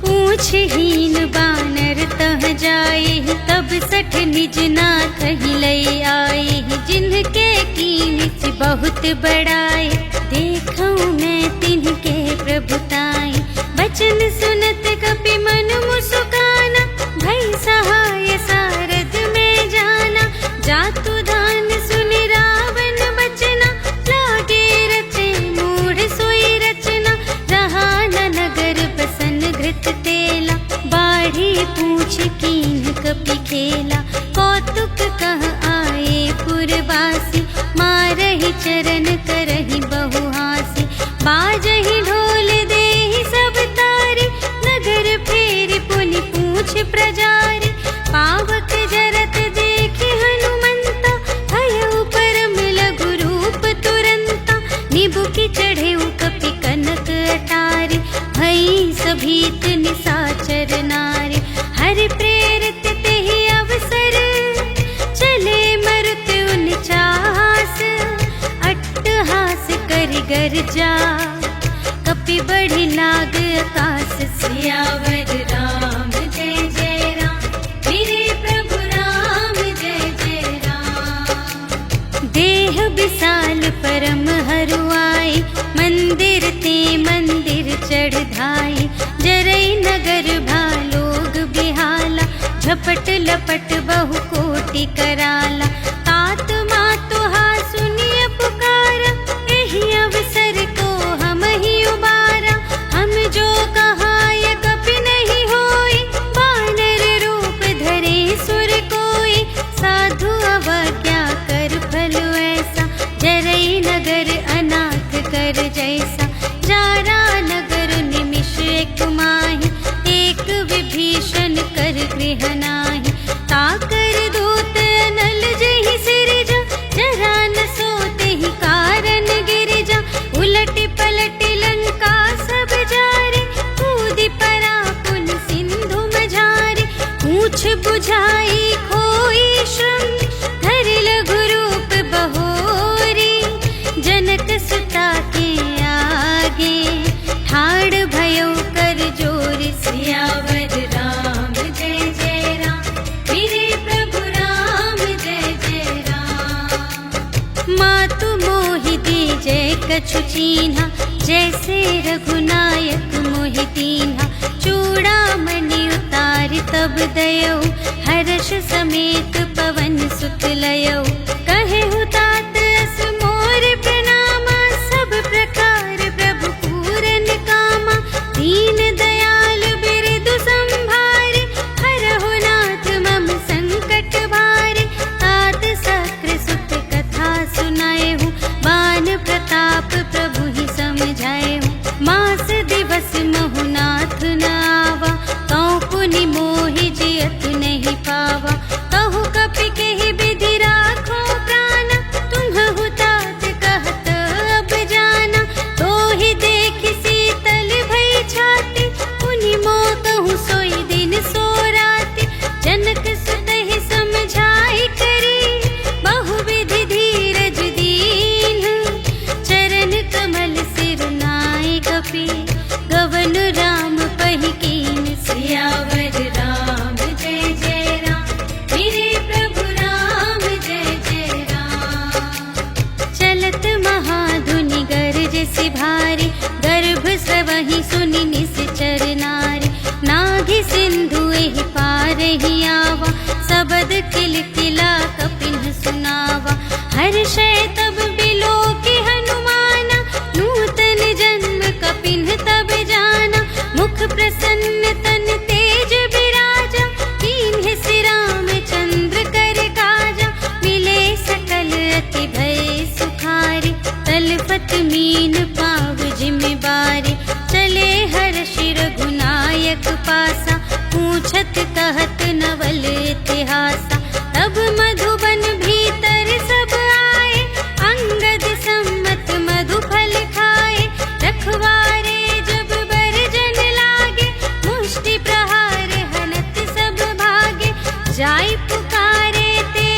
पूछहीन बानर तह जाए, तब सठ निज नाथ ही लई आए। जिनके कीन से बहुत बड़ाए, देखूं मैं तिनके प्रभुताई। बचन सुनत कपि मन मुस्काना, भई सहाय सारद में जाना। जातु दान सुनि रावण बचना, लागे रचे मूढ़ सोई रचना। रहा न नगर बसन घृत तेला, बाढ़ी पूछ कीन कपि खेला। कौतुक कह आए पुरवासी, मारहि चरण करहि बहु हासी। बाजहि ढोल देहि सब तारी, नगर फेरि पुनि पूछ प्रजारी। पावक जरत देखि हनुमंता, भयउ परम लघु रूप तुरंता। निबुकि चढ़ेउ कपि कनक अटारी, भई सभीत निसाचर नारी। हरि प्रेरित तेहि अवसर, चले मरुत उनचास। अट्टहास करि गर्जा, कपि बढ़ि लाग आकाश। सियावर राम जय जय राम, मेरे प्रभु राम जय जय राम। देह विशाल परम हरुआई, मंदिर ते मंदिर चढ़ धाई। जरई नगर भालोग बिहाला, झपट लपट बहु कोटि कराला। तात मातु हा सुनिय पुकारा, एहि अवसर को हम ही उबारा। हम जो कहाय कपि नहीं होई, बानर रूप धरे सुर कोई। साधु अवज्ञा कर फल ऐसा, जरई नगर अनाथ कर जैसा। जारा नगर निमिष एक माहि, एक विभीषण कर गृह नाही। ताकर दूत अनल जहि सिरजा, जरा न सोते ही कारण गिरजा। उलटि पलटि लंका सब जारे, कूदि परा पुन सिंधु मझारे। पूछ बुझाई खोई श्रम, धरि लघु रूप बहोरी। जनक सुता के आगे, ठाड़ भयउ कर जोरी। सियावर राम जय जय राम, मेरे प्रभु राम जय जय राम। मातु मोहि दीजै कछु चीन्हा, जैसे रघुनायक मोहि दीन्हा। चूड़ामणि उतारि तब दयौ, हर्ष समेत पवन सुत लयौ। कहेहु तात अस मोर प्रणामा, सब प्रकार प्रभु पूरन कामा। दीन दयाल बिरदु संभारे, हरहु नाथ मम संकट भारे। तात सक्र सुत कथा सुनाएहु, बान प्रताप प्रभु ही समझाएहु। मास दिवस महु नाथ न आवा, तौ पुनि मोहि जियत नहीं पावा। कहु कपि केहि विधि राखो प्राण, तुम्हु तात कहत अब जाना। तोहि देखि शीतल भई छाती, पुनि मोह कहूँ सोई दिन सो राति। जनक सुतहि समझाई करी, बहुविधि धीरज दीन्ह। चरण कमल सिर नाई कपि, गवन राम पहि कीन। सियावर राम जय जय राम, मेरे प्रभु राम जय जय राम। चलत महाधुनि गरज से भारी, गर्भ स्रवहि सुनि निश्चर नारी। नाघि सिंधु एहि पार ही आवा, सबद किलकिला कपिन सुनावा। हर्षै तब बिलोकि हनुमाना, नूतन जन्म कपिन तब जाना। मुख प्रसन्न तन तेज बिराजा, कीन्ह सि रामचंद्र कर काजा। मिले सकल अति भय सुखारी, तलपत मीन पाव जिम्मेवारी। चले हर्षि रघुनायक पासा, पूछत कहत नवल इतिहासा। तब मधुबन भीतर सब आए, अंगद सम्मत मधु फल खाए। रखवारे जब बरजन लागे, मुष्टि प्रहार हनत सब भागे। जाय पुकारे ते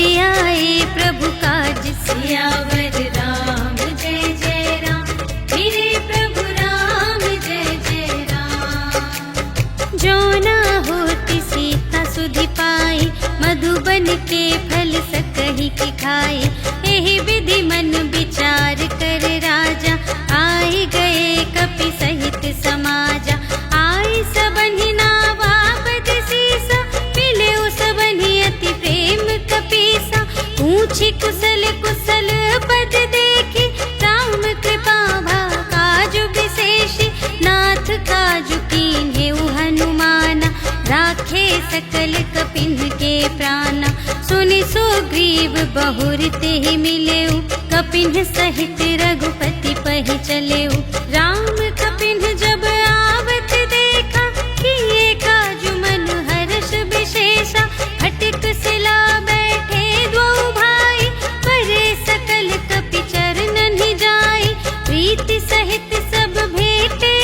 कर आए प्रभु काज सियावर राम जय जय राम, मेरे प्रभु राम जय जय राम। जो ना होती सीता सुधि पाई, मधुबन के फल सकहि की खाई। एहि विधि मन विचार कर राजा, आए गए कपि सहित समाजा। आई सबनि नावा पद सीसा, मिले सबनि अति प्रेम कपीसा। पूछी कुशल कुशल पद देखी, राम कृपा भा काजु विशेषी। नाथ काजु कीन्हेउ हनुमाना, राखे सकल कपिन के प्राणा। सुनि सुग्रीव बहुर तेहि मिलेउ, कपिन सहित रघुपति पहि चलेउ। राम कपिन जब आवत देखा, किए काजु मन हर्ष विशेषा। हटिक सिला बैठे द्वौ भाई, परे सकल कपि चरणन ही जाई। प्रीति सहित सब भेटे,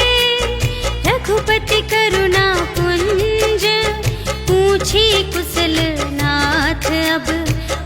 रघुपति करुणा पुंज। पूछी कुशल नाथ अब,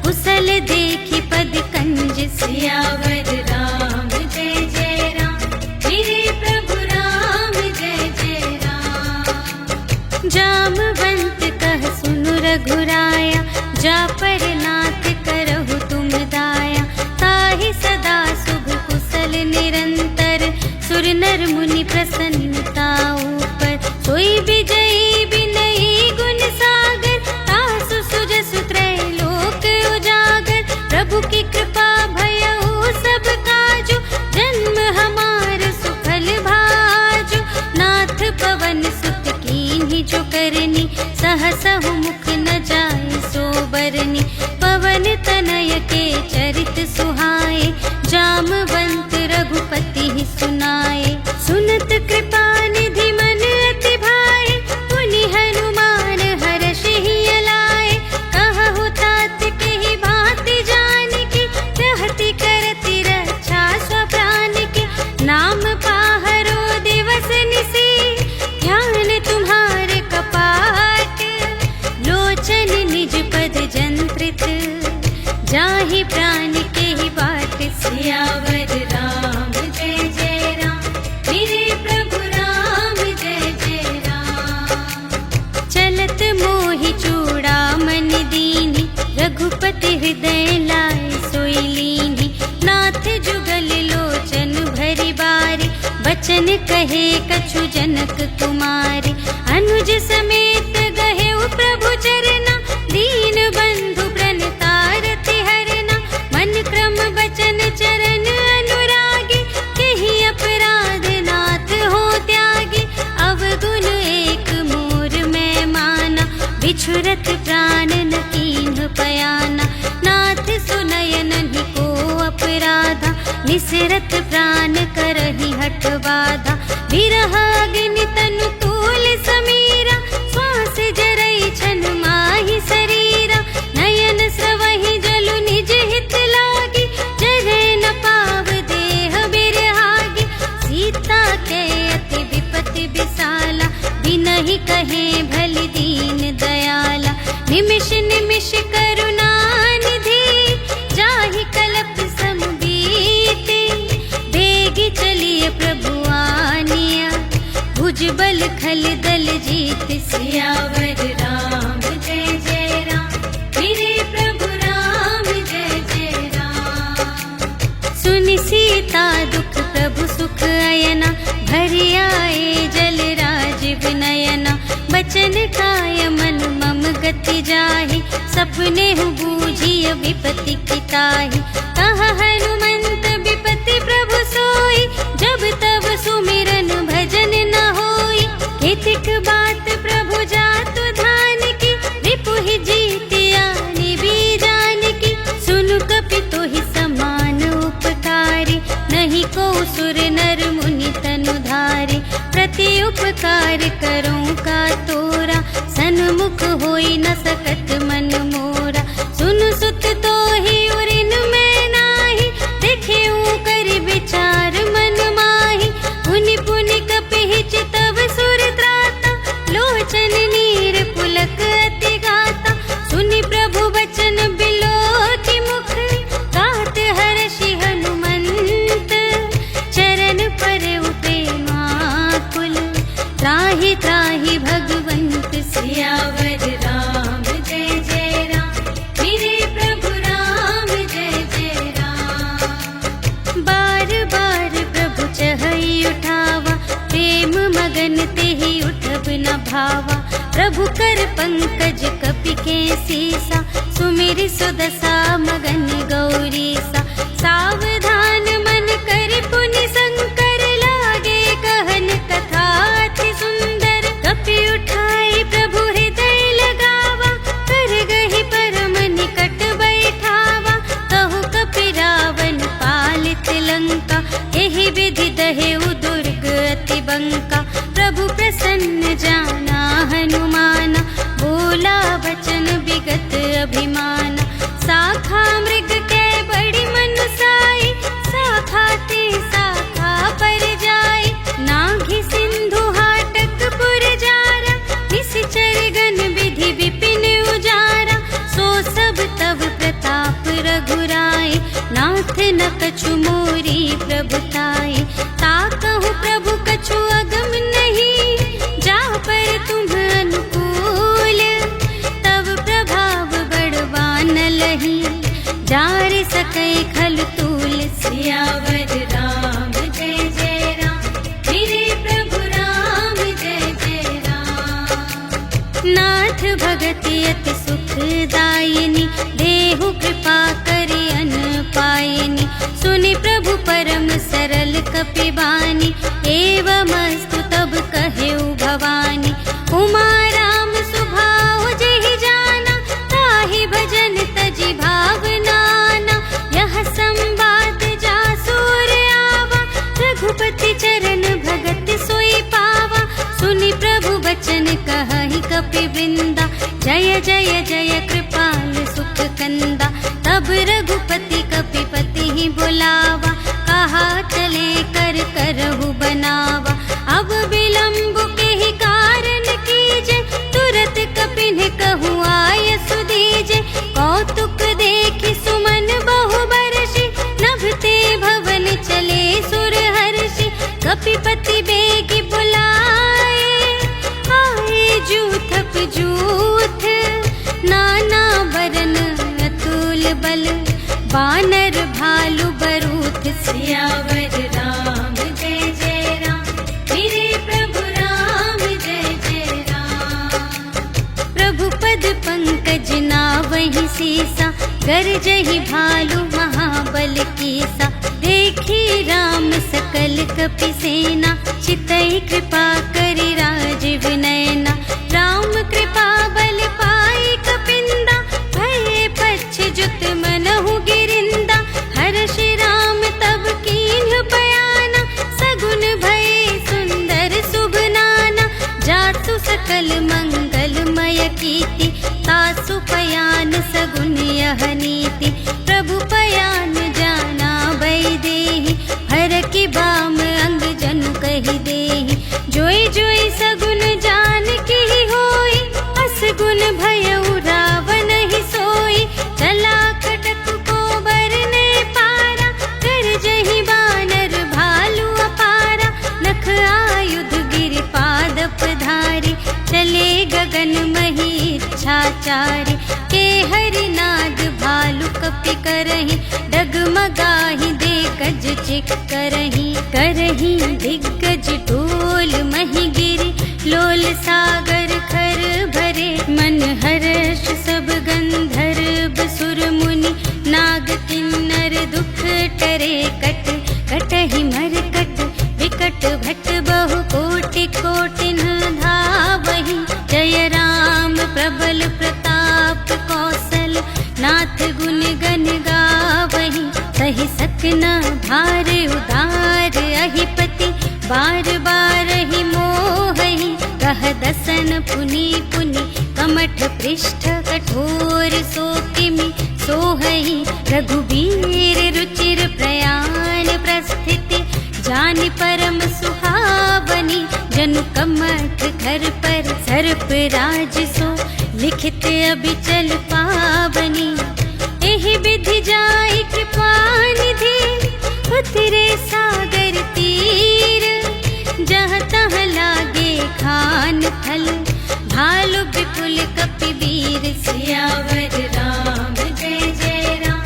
कुशल देखी पद कंज। सियावर राम जय जय राम, मेरे प्रभु राम जय जय राम। जामवंत कह सुनु रघुराया, जा पर नाथ करहु तुम दाया। ताहि सदा शुभ कुशल निरंतर, सुर नर मुनि प्रसन्नता ऊपर। सोई विजयी विनयी गुण सागर, तासु सुजसु त्रैलोक उजागर। प्रभु की कृपा भयउ सब काजु, जन्म हमार सुफल भाजु। नाथ पवन सुत कीन्ही जो करनी, सहसहु मुख न जाय सो बरनी। पवन तनय के चरित सुहाए, जामवंत रघुपति ही सुनाए। सुनत कृपा निधि मन अति भाए, पुनि हनुमान हरषि अलाए। कहु तात केहि भांति जानकी, रहति करति रक्षा स्वप्राण की। नाम पाहरो दिवस निसी, ध्यान तुम्हारे कपाट। लोचन निज पद जंत्रित, जाहि प्राण केहि बाट। सियावर राम जय जय राम, मेरे प्रभु राम जय जय राम। चलत मोहि चूड़ामन दीनी, रघुपति हृदय लाए सोई लीनी। नाथ जुगल लोचन भरि बारी, बचन कहे कछु जनक कुमारी। अनुज समेत गहेउ प्रभु चरना, दीन बंधु प्रणतारति हरना। मन क्रम बचन चरण अनुरागी, केहि अपराध नाथ हो त्यागी। अवगुण एक मोर मैं माना, बिछुरत प्राण न कीन्ह पयाना। नाथ सुनयन ही को अपराधा, निसरत प्राण करहि हठ बाधा। विरह अग्नि तनु तूल समीरा, श्वास जरई छन माहि शरीरा। नयन स्रवहि जलु निज हित लागी, जरे न पाव देह बिरहागी। सीता के अति विपति विसाला, बिनहि कहे भलि दीन दयाला। निमिष निमिष करुणा निधि, जाहि कलप सम बीति। बेगी चलिए प्रभु आनिया, भुजबल खल दल जीत। सियावर राम जय जय राम, मेरे प्रभु राम जय जय राम। सुनि सीता दुख प्रभु सुख अयना, भरि आए जल राजीव नयना। बचन काय मन मम गति जाहि, सपने हु बूझिय विपति किताहि। कहा हनुमंत विपति प्रभु सोई, जब तब सुमिरन भजन न होई। केतिक बात प्रभु जातु धान की, रिपु ही जीतिया निबी जान की। सुनु कपि तोहि समान उपकारी, नहीं को सुर नर मुनि तनु धारी। प्रति उपकार करूं का तोरा, सन्मुख होई न सकत मन मोरा। सुनु सुत तोहि उरिन मैं प्रभु कर पंकज कपि के सीसा, सुमिरि सुदशा मगन गौरीसा। सावधान मन कर पुनि शंकर, लागे कहन कथा अति सुंदर। कपि उठाई प्रभु हृदय लगावा, कर गहि परम निकट बैठावा। कहु कपि रावण पालित लंका, एहि विधि दहेउ दुर्ग अति बंका। प्रभु प्रसन्न जाना हनुमाना, बोला वचन विगत अभिमाना। शाखा मृग के बड़ी मनुसाई, शाखा ते शाखा पर जाई। नाघि सिंधु हाटक पुर जारा, निश्चर गण विधि विपिन उजारा। सो सब तब प्रताप रघुराई, नाथ न कछु मोरी प्रभुताई। ताकहु प्रभु कछु अगम नहीं, जा पर तुम अनुकूल। तब प्रभाव बड़वान लही, जार सकै खल तूल। सियावर राम जय जय राम, मेरे प्रभु राम जय जय राम। नाथ भगति अति सुखदायिनी, देहु कृपा करि अन पायिनी। सुनि प्रभु परम सरल कपिबानी, एवमस्तु तब कहेउ भवानी। उमा राम सुभाव जेहि जाना, ताहि भजन तजि भावनाना। यह संवाद जासुर आवा, रघुपति चरण भगत सोई पावा। सुनि प्रभु बचन कहहि कपि वृंदा, जय जय जय कृपाल सुख कंदा। तब रघुपति कपिपति ही बुलावा, कहा चले कर करहु बनावा। अब विलंब के ही कारण कीजे, तुरत कपिन कहु आय सुदीजे। कौतुक देखि सुमन बहु बरषि, नभते भवन चले सुर हर्षि। कपिपति बेगी बुलाए, आए जूथप जूथ। नाना बरन अतुल बल, बानर भालु बरूथ। सियावर राम जय जय राम, मेरे प्रभु राम जय जय राम। प्रभु पद पंकज नावहि सीसा, गरजहि भालु महाबल कीसा। देखी राम सकल कपि सेना, चितई कृपा करि राजीव नयना। राम कृपा बल पाई कपिंदा, भये पच्छिजुत मनहु गिरिंदा। हर्षि राम तब कीन्ह बयाना, सगुन भये सुंदर शुभ नाना। जासु सकल मंगलमय कीर्ति, तासु पयान सगुन यह नीति। प्रभु पयान जाना बैदेहि, हर की बाम अंग जनु कहि देहि। जोई जोई सगुन जान की होई, असगुन भयउ रावण ही सोई। चला कटक को बरने पारा, गरजहि बानर भालु अपारा। नख आयुध गिरि पादप धारी, चले गगन मही इच्छाचारी। के हरि नाद भालु कपि करहि, डगमगाहि दे गज चिक करहि। करहि दिग्गज ढोल मही गिरि, लोल सागर खर भरे। मन हर्ष सब गंधर्व सुर मुनि, नाग किन्नर दुख टरे कट। कटहि मरकट विकट भट, बहु कोटि कोटिन धावहि। जय राम प्रबल प्रताप कौशल, नाथ गुण गण गावहि। सहि सकना भार उदार अहिपति, बार बार ही मोहहि। कह दसन पुनि पुनि, कमठ पृष्ठ कठोर सो किमि सोहहि। रघुबीर रुचिर प्रयाण प्रस्थिति, जानि परम सुहावनी। जनु कमठ घर पर सर्प राज सो, लिखित अबिचल पावनी। एहि विधि जाई कृपा निधि, उतरे सागर तीर। जहाँ तहाँ लागे खान फल, भालु विपुल कपि वीर। सियावर राम जय जय राम,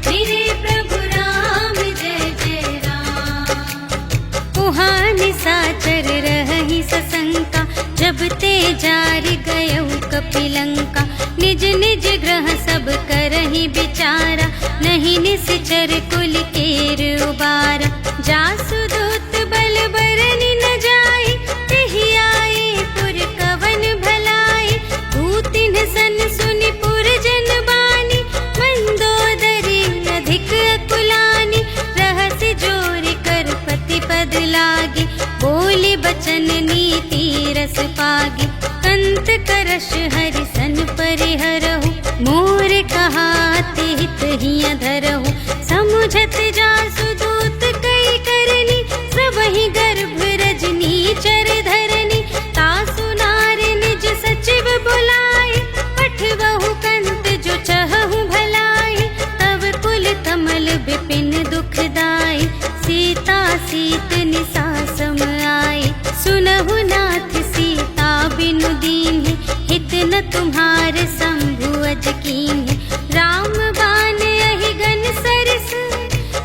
मेरे प्रभु राम जय जय राम। उहाँ निशाचर रहहि सशंका, जब ते जार गयऊ कपिलंका, निज निज ग्रह सब करहि विचारा, नहीं निश्चर कुल केर उबारा। जासु दूत बल बरनि न जाय, तेहि आए पुर कवन भलाई। भूतिन सन सुनि पुर जन बानी, मंदोदरी अधिक अकुलानी। रहस्य जोर कर पति पद लागी, बोली बचन नीति रस पागी। कंत करश हरि सन परिहरहु, मोर कहाते हित हिय धरहु। समुझत जासु दूत कई करनी, सबहि गर्भ रजनी चर धरनी। तासु नार निज सचिव बुलाए, पठबहु कंत जो चहहु भलाई। तब कुल कमल विपिन दुखदाई, सीता सीत निसा सम आए। सुनहु नाथ सीता बिनु दीन्हि, हित न तुम्हार शंभु अज कीन्हि। राम बान अहिगन सरस,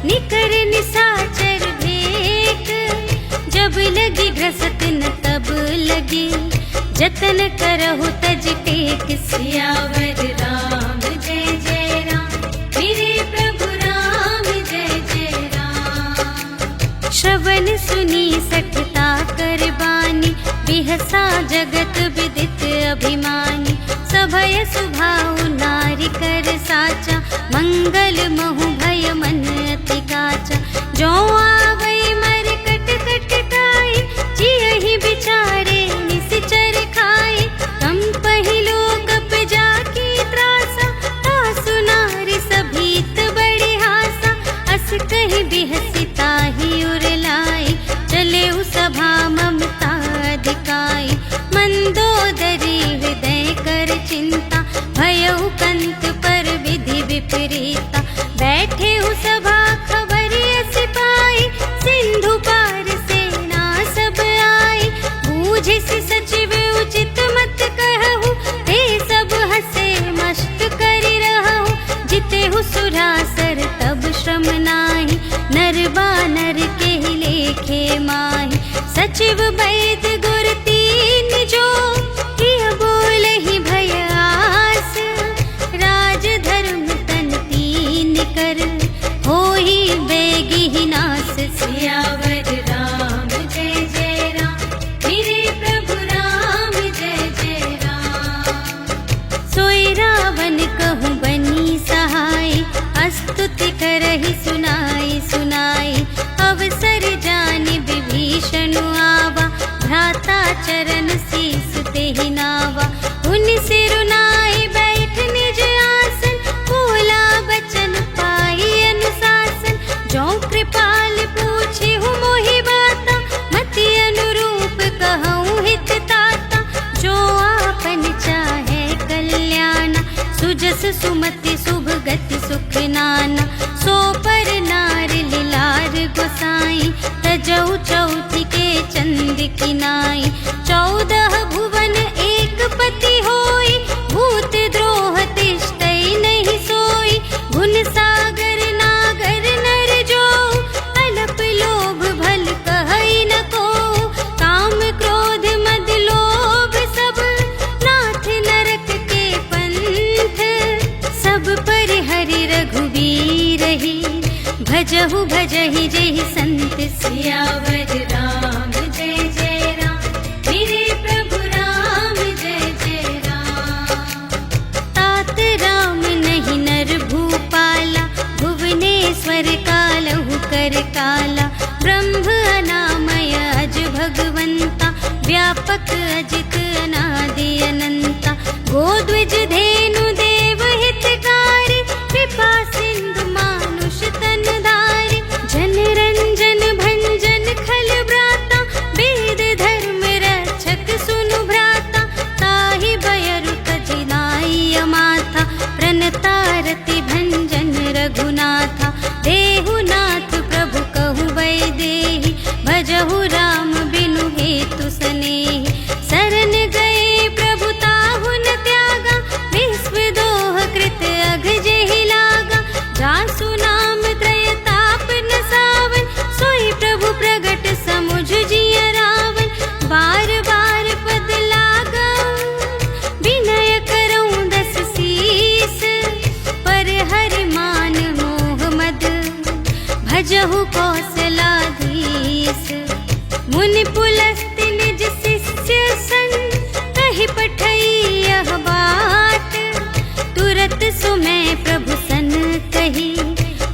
निकर निसाचर भेक। जब लगी घ्रसत न तब लगी, जतन करहु तज टेक। सियावर राम जय जय राम, मेरे प्रभु राम जय जय राम। श्रवण सुनी सठता कर बानी, बिहसा जगत विदित अभिमानी। सभय सुभाउ नारी कर साचा, मंगल महु भय मन अति काचा। जो आवै मर कट कट काई, जियहि विचारे निश्चर खाए। कम पहिलो कप जाकी त्रासा, तासु नारी सभीत बड़ी हासा। अस कहि बिहसी ताहि उर लाई, चले सभा ममता अधिकाई। मंदोदरी हृदय कर चिंता, भयउ कंत पर विधि विपरीता। बैठे सभा खबर अस पाई, सिंधु पार सेना सब आई। बूझिस सचिव उचित मत कहु, ते सब हसे मस्त करि रहु। जितेहु सुरासर तब श्रम नाही, नर बानर केहि लेखे माहि। सचिव वैद गुर तीन जो, किय बोलहि भय आस। राज धर्म तन तीन कर, होहि बेगिहि नास। सियावर राम जय जय राम, मेरे प्रभु राम जय जय राम। सोई रावण कहूँ बनी सहाय, स्तुति करहि सुनाई सुनाई। अवसर जानि विभीषण आवा, भ्राता चरण शीस तेहि नावा। उन सिरुनाए बैठ निज आसन, बोला बचन पाई अनुशासन। जो कृपाल पूछे हूँ मोहि बाता, मति अनुरूप कहूँ हित ताता। जो आपन चाहे कल्याण, सुजस सुमति शुभ गति सुख नाना। सो पर नार लिलार गोसाई, तजौ चौथि के चंद किनाई। 14 भुवन एक पति होई, भूत द्रोह तिष्ठै नहीं सोई। गुण सागर नागर नर जो, अलप लोभ भल कहै न को। काम क्रोध मद लोभ सब, नाथ नरक के पंथ। सब पर हरि रघुवीर ही, भजहु भजहि जेहि संत। सियावर राम जय जय राम, मेरे प्रभु राम जय जय राम। तात राम नहीं नर भूपाला, भुवनेश्वर कालहु कर काला। ब्रह्म अनामय अज भगवंता, व्यापक अजित अनादि अनंता। गोद्विज धेनु देव हितकारी, कृपा सिंधु मानुष तन धारी। जन रंजन भंजन खल ब्राता, वेद धर्म रक्षक सुनु भ्राता। ताहि बयरु तजिनाई माथा, प्रणतारति भंजन रघुनाथा। देहु नाथ प्रभु कहु वैदेही, भजहु राम बिनु हेतु सनेही। शरण भजहु कौशलाधीश। मुनि पुलस्त्य निज शिष्य सन, कहि पठई यह बात। तुरत सुमय प्रभु सन कही,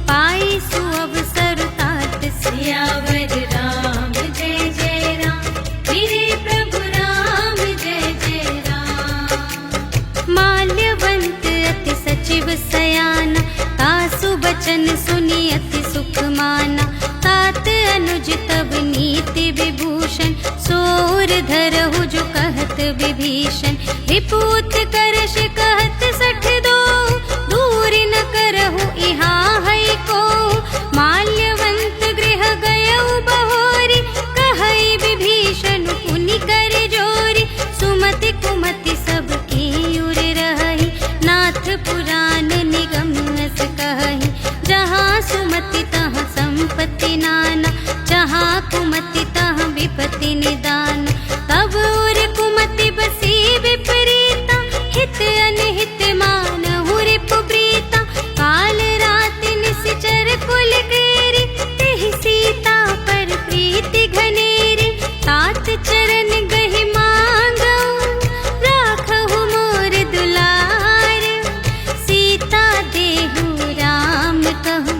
पाई सुअवसर तात। सियावर राम जय जय राम, मेरे प्रभु राम जय जय राम। माल्यवंत अति सचिव सयाना, तासु बचन सुनि अति सुख माना। तात अनुज तब नीति विभूषण, सोर धरहु जो कहत विभीषण। रिपुत करश कहत सठ दो, दूर न करहु इहाँ है को। माल्यवंत गृह गयउ बहोरी, कहई विभीषण पुनि कर जोरी। सुमति कुमति सबके उर रही, नाथ पुराण निगम अस कहई। जहाँ सुमति तहाँ संपत्ति नाना, जहाँ कुमति तहाँ विपत्ति निदान। तब उर कुमति बसी विपरीता, हित अनहित मानहु रिपु प्रीता। काल रात निश्चर कुल केरी, तेहि सीता पर प्रीति घनेरी। तात चरण गहि मांगऊ, राखहु मोर दुलार। सीता देहु राम कहूँ,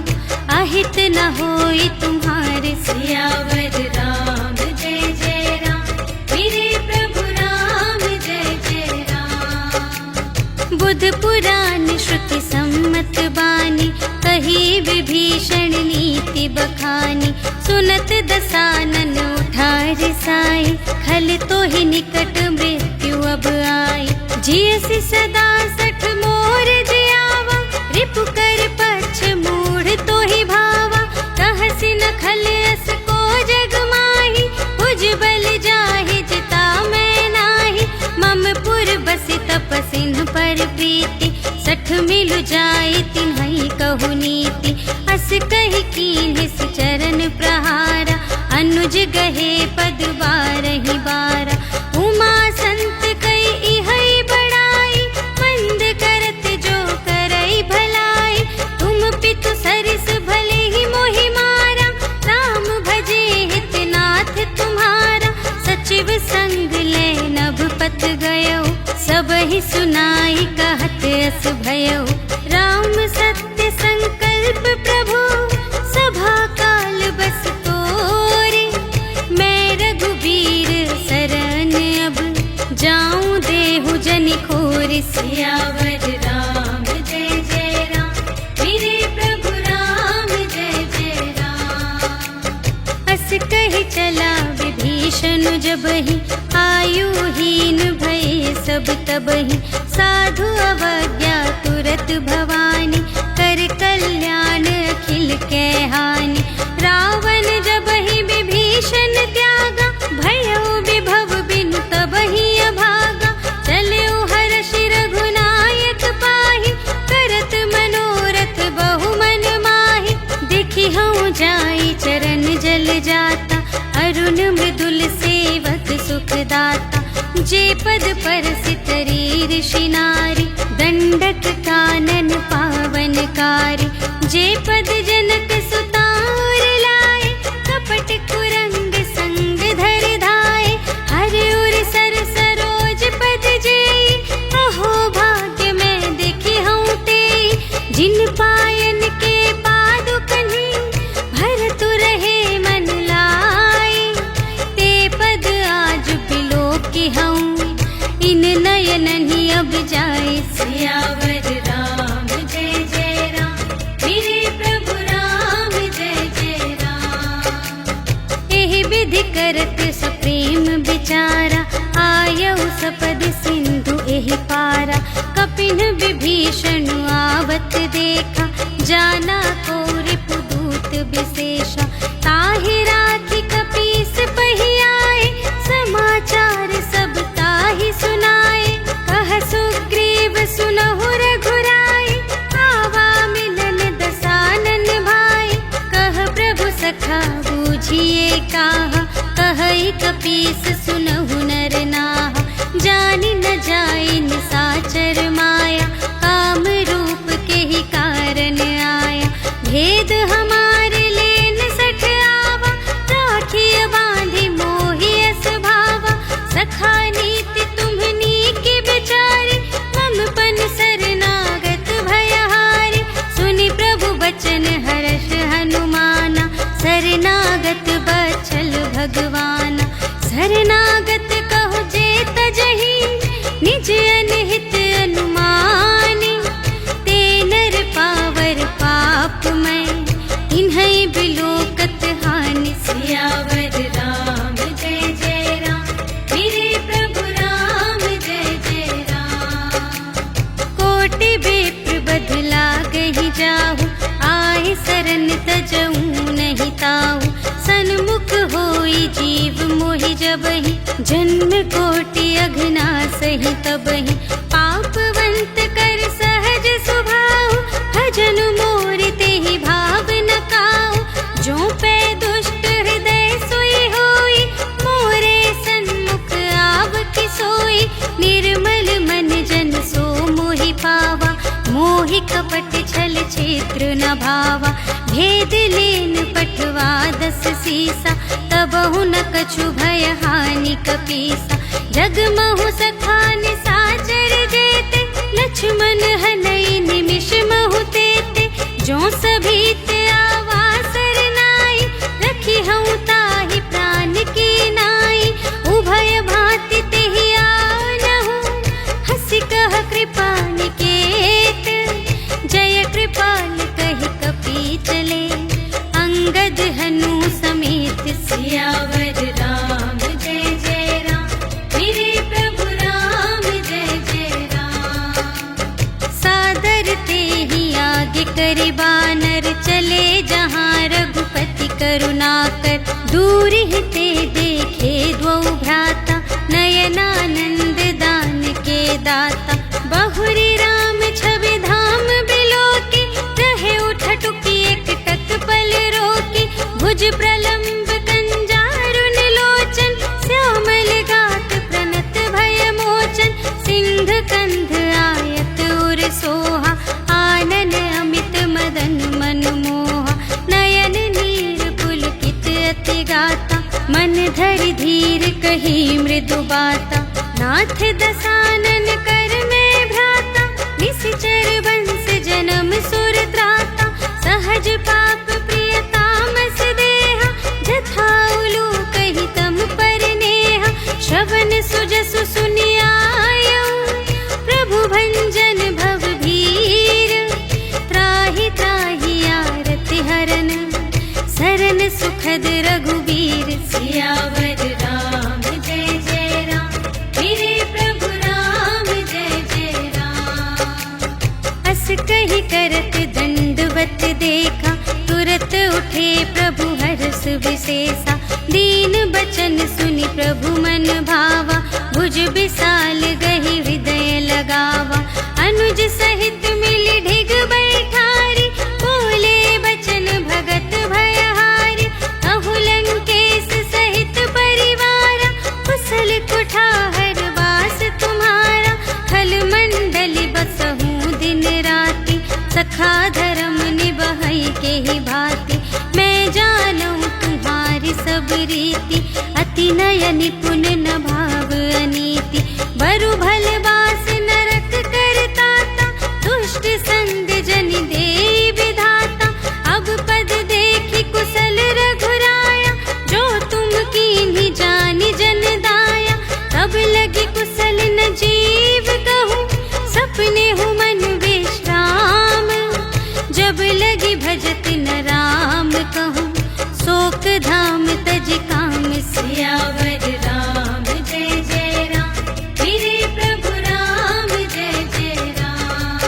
अहित न होई तुम्हारे। सियावर राम जय जय राम, मेरे प्रभु राम जय जय राम। बुध पुराण श्रुति सम्मत बानी, कही विभीषण नीति बखानी। सुनत दसानन उठार साई, खल तो ही निकट मृत्यु अब आई। जियसि सदा सठ मोर जियावा, रिपु कर पक्ष मूढ़ तो ही भावा। कहसि न खल अस को जग माही, भुज बल जाहि जिता मैं नाही। मम पुर बसि तपसिन पर प्रीति, सठ मिलु जाई तिन्हई कहु नीति। अस कहि कीन्हिस चरण प्रहारा, अनुज गहे पद बारहि बारा। उमा संत कई इहई बड़ाई, मंद करत जो करई भलाई। तुम पितु सरिस भले ही मोहि मारा, राम भजे हित नाथ तुम्हारा। सचिव संग ले नभ पत गयो, सबहि सुनाई कहत अस भयो। राम सत्य संकल्प प्रभु, सभा काल बस तोरे। मैं रघुबीर शरण अब, जाऊं देहु जनि खोरि। सियावर राम जय जय राम, मेरे प्रभु राम जय जय राम। अस कहि चला विभीषण जबहि, आयुहीन भये सब तबहि। साधु अवज्ञा तुरत भवानी, कर कल्याण अखिल कै हानि। रावण जबहि विभीषण त्यागा, भयउ विभव बिनु तबहि अभागा। चलऊ हर्षि रघुनायक पाहि, करत मनोरथ बहु मन माहि। देखि हऊँ जाई चरण जल जाता, अरुण मृदुल सेवक सुखदाता। जे पद परसितरी ऋषि नारी, दंडक कानन पावनकारी। जे पद जनक सुतार लाए, कपट कुरंग संग धर धाए। हरि उर सर सरोज पद जेई, अहो भाग्य मैं देखी हूँ तेई। जिन पायन के पादुकन्हि, भरतु रहे मन लाई। ते पद आज बिलोकी हूँ, इन नयनहि अब जाए। सियावर राम जय जय राम, मेरे प्रभु राम जय जय राम। एहि विधि करत सप्रेम विचारा, आयउ सपद सिंधु एहि पारा। कपिन विभीषण आवत देखा, जाना को रिपुदूत विशेषा। ताहि राखी कपीस पहि आए, समाचार सब ताहि सुनाए। कह सुग्रीव सुनहु रघुराई, आवा मिलन दसानन भाई। कह प्रभु सखा बूझिए काहा, कहई कपीस सुनहु नर नाहा। जानि न जाई निसाचर माया, काम रूप के ही कारण आया। भेद हमारे ले प्रभु बचन हर्ष हनुमाना, शरणागत बचल भगवाना। शरणागत कहो जे तजहि, निज अनहित अनुमानी। ते नर पावर पाप में, इन्है बिलोकत हानि। सियावर राम जय जय राम, मेरे प्रभु राम जय जय राम। कोटि विप्र बदला गहि जाहु, आए शरण तजऊ नहीं ताहु। सन्मुख होई जीव मोहि जबहि, जन्म कोटि अघना सही तबहि। पापवंत कर सहज सुभाहु, भजन मोर तेहि भाव न काहु। जो पै दुष्ट हृदय सोई होई, मोरे सन्मुख आवकी सोई। निर्मल मन जन सो मोहि पावा, मोहि कपट छल क्षेत्र न भावा। भेद लेन पठवा दस सीसा, तबहु न कछु भय हानि कपीसा। जगमहु सखान साचर जेते, लक्ष्मण हनई निमिष महु तेते। जो सभीत आवा सरनाई, रखी हूँ ताहि प्राण की नाई। उभय भांति तेहि आनहु, हंसी कह कृपा निकेत। जय कृपाल कहि कपी चले, अंगद हनु समेत। सियावर राम जय जय राम, मेरे प्रभु राम जय जय राम। सादर तेहि आगे करि बानर, चले जहाँ रघुपति करुणाकर। दूर ही ते देखे द्वौ भ्राता, नयनानंद दान के दाता। बहुरी राम छवि धाम बिलोकी, रहे उठटुकी एक टक पल रोकी। भुज प्रलंब कंजारुन लोचन, श्यामल गात प्रणत भय मोचन। सिंह कंध आयत उर सोहा, आनन अमित मदन मन मोहा। नयन नीर पुलकित अति गाता, मन धरि धीर कही मृदु बाता। नाथ दसानन कर में भ्राता, निश्चर वंश जन्म सुर त्राता। सहज पाप प्रिय तामस देहा, जथा उलूक ही तम पर नेहा। श्रवण सुजसु सुनियायऊ, प्रभु भंजन भव भीर। त्राहि त्राहि आरति हरन, शरण सुखद रघुवीर। सियावर राम जय जय राम, मेरे प्रभु राम जय जय राम। अस कहि करत दंडवत देखा, तुरत उठे प्रभु हर्ष विशेषा। दीन बचन सुनि प्रभु मन भावा, भुज विशाल गहि हृदय लगावा। अनुज सहित मिलि ढिग बैठारी, बोले बचन भगत भयहारी। कहु लंकेश सहित परिवारा, कुशल कुठार वास तुम्हारा। खल मंडली बसहु दिन राति, सखा धर्म निबहै के ही भांति। मैं जानूं तुम्हारी सब रीति, अति नय निपुण न भाव अनीति। बरु भल बास नरक करताता, दुष्ट संग जन देई विधाता। अब पद देखि कुशल रघुराया, जो तुम कीन्ही जानि जन दाया। तब लगी कुशल न जीव कहूँ, सपने हूँ मन विश्राम। जब लगी भजत न राम कहूँ, शोक धाम तज काम। सियावर राम जय जय राम, मेरे प्रभु राम जय जय राम।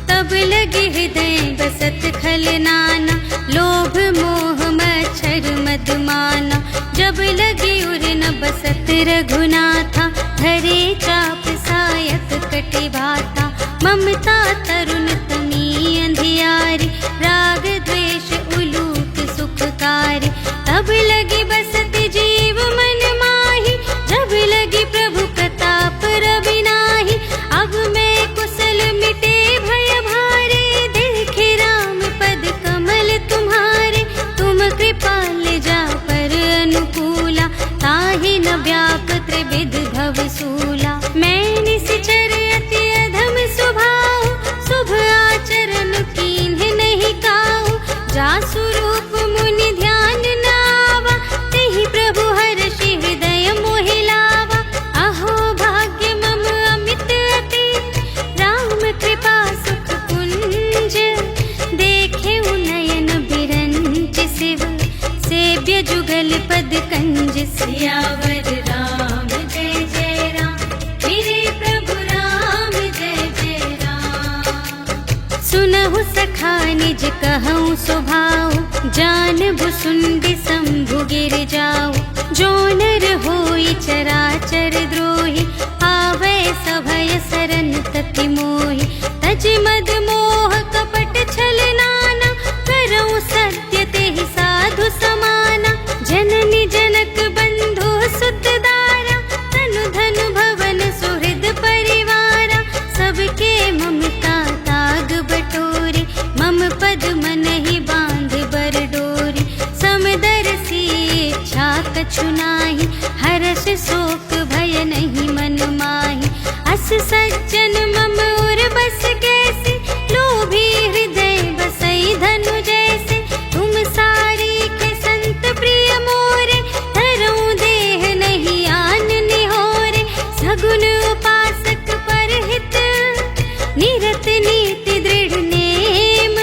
तब लगे हृदय बसत खल नाना, लोभ मोह मच्छर मदमाना। जब लगे उर न बसत रघुनाथा, धरे चाप सायक कटि भाता। ममता तरुण तमी अंधियारी, राग द्वेष उलूक सुखकारी। तब लगी बसत जीव मन माही, जब लगी प्रभु प्रताप रवि नाही। अब मैं कुशल मिटे भय भारे, देखे राम पद कमल तुम्हारे। तुम कृपाल जा पर अनुकूला, ताहि न व्याप त्रिविध रंज सियावर राम जय जय राम, मेरे प्रभु राम जय जय राम। सुनहु सखा निज कहूँ स्वभाव, जान भुसुंडी शंभु गिर जाओ। जो नर होई चराचर द्रोही, आवे सभय सरन तति मोहि। तज मद मोह कपट छल नाना, करऊँ सत्य तेहि साधु समाना। जननी जनक बंधु सुत दारा, तनु धनु भवन सुहृद परिवारा। सबके ममता ताग बटोरे, मम पद मन ही बांध बर डोरी। समदर्शी इच्छा कछु नाही, हर्ष शोक भय नहीं मन माही। अस सज्जन मम उर बस कैसे, लोभी हृदय बसई धनु जैसे। तुम सारी के संत प्रिय मोरे, धरूं देह नहीं आन निहोरे। सगुन उपासक परहित, निरत नीति दृढ़ नेम।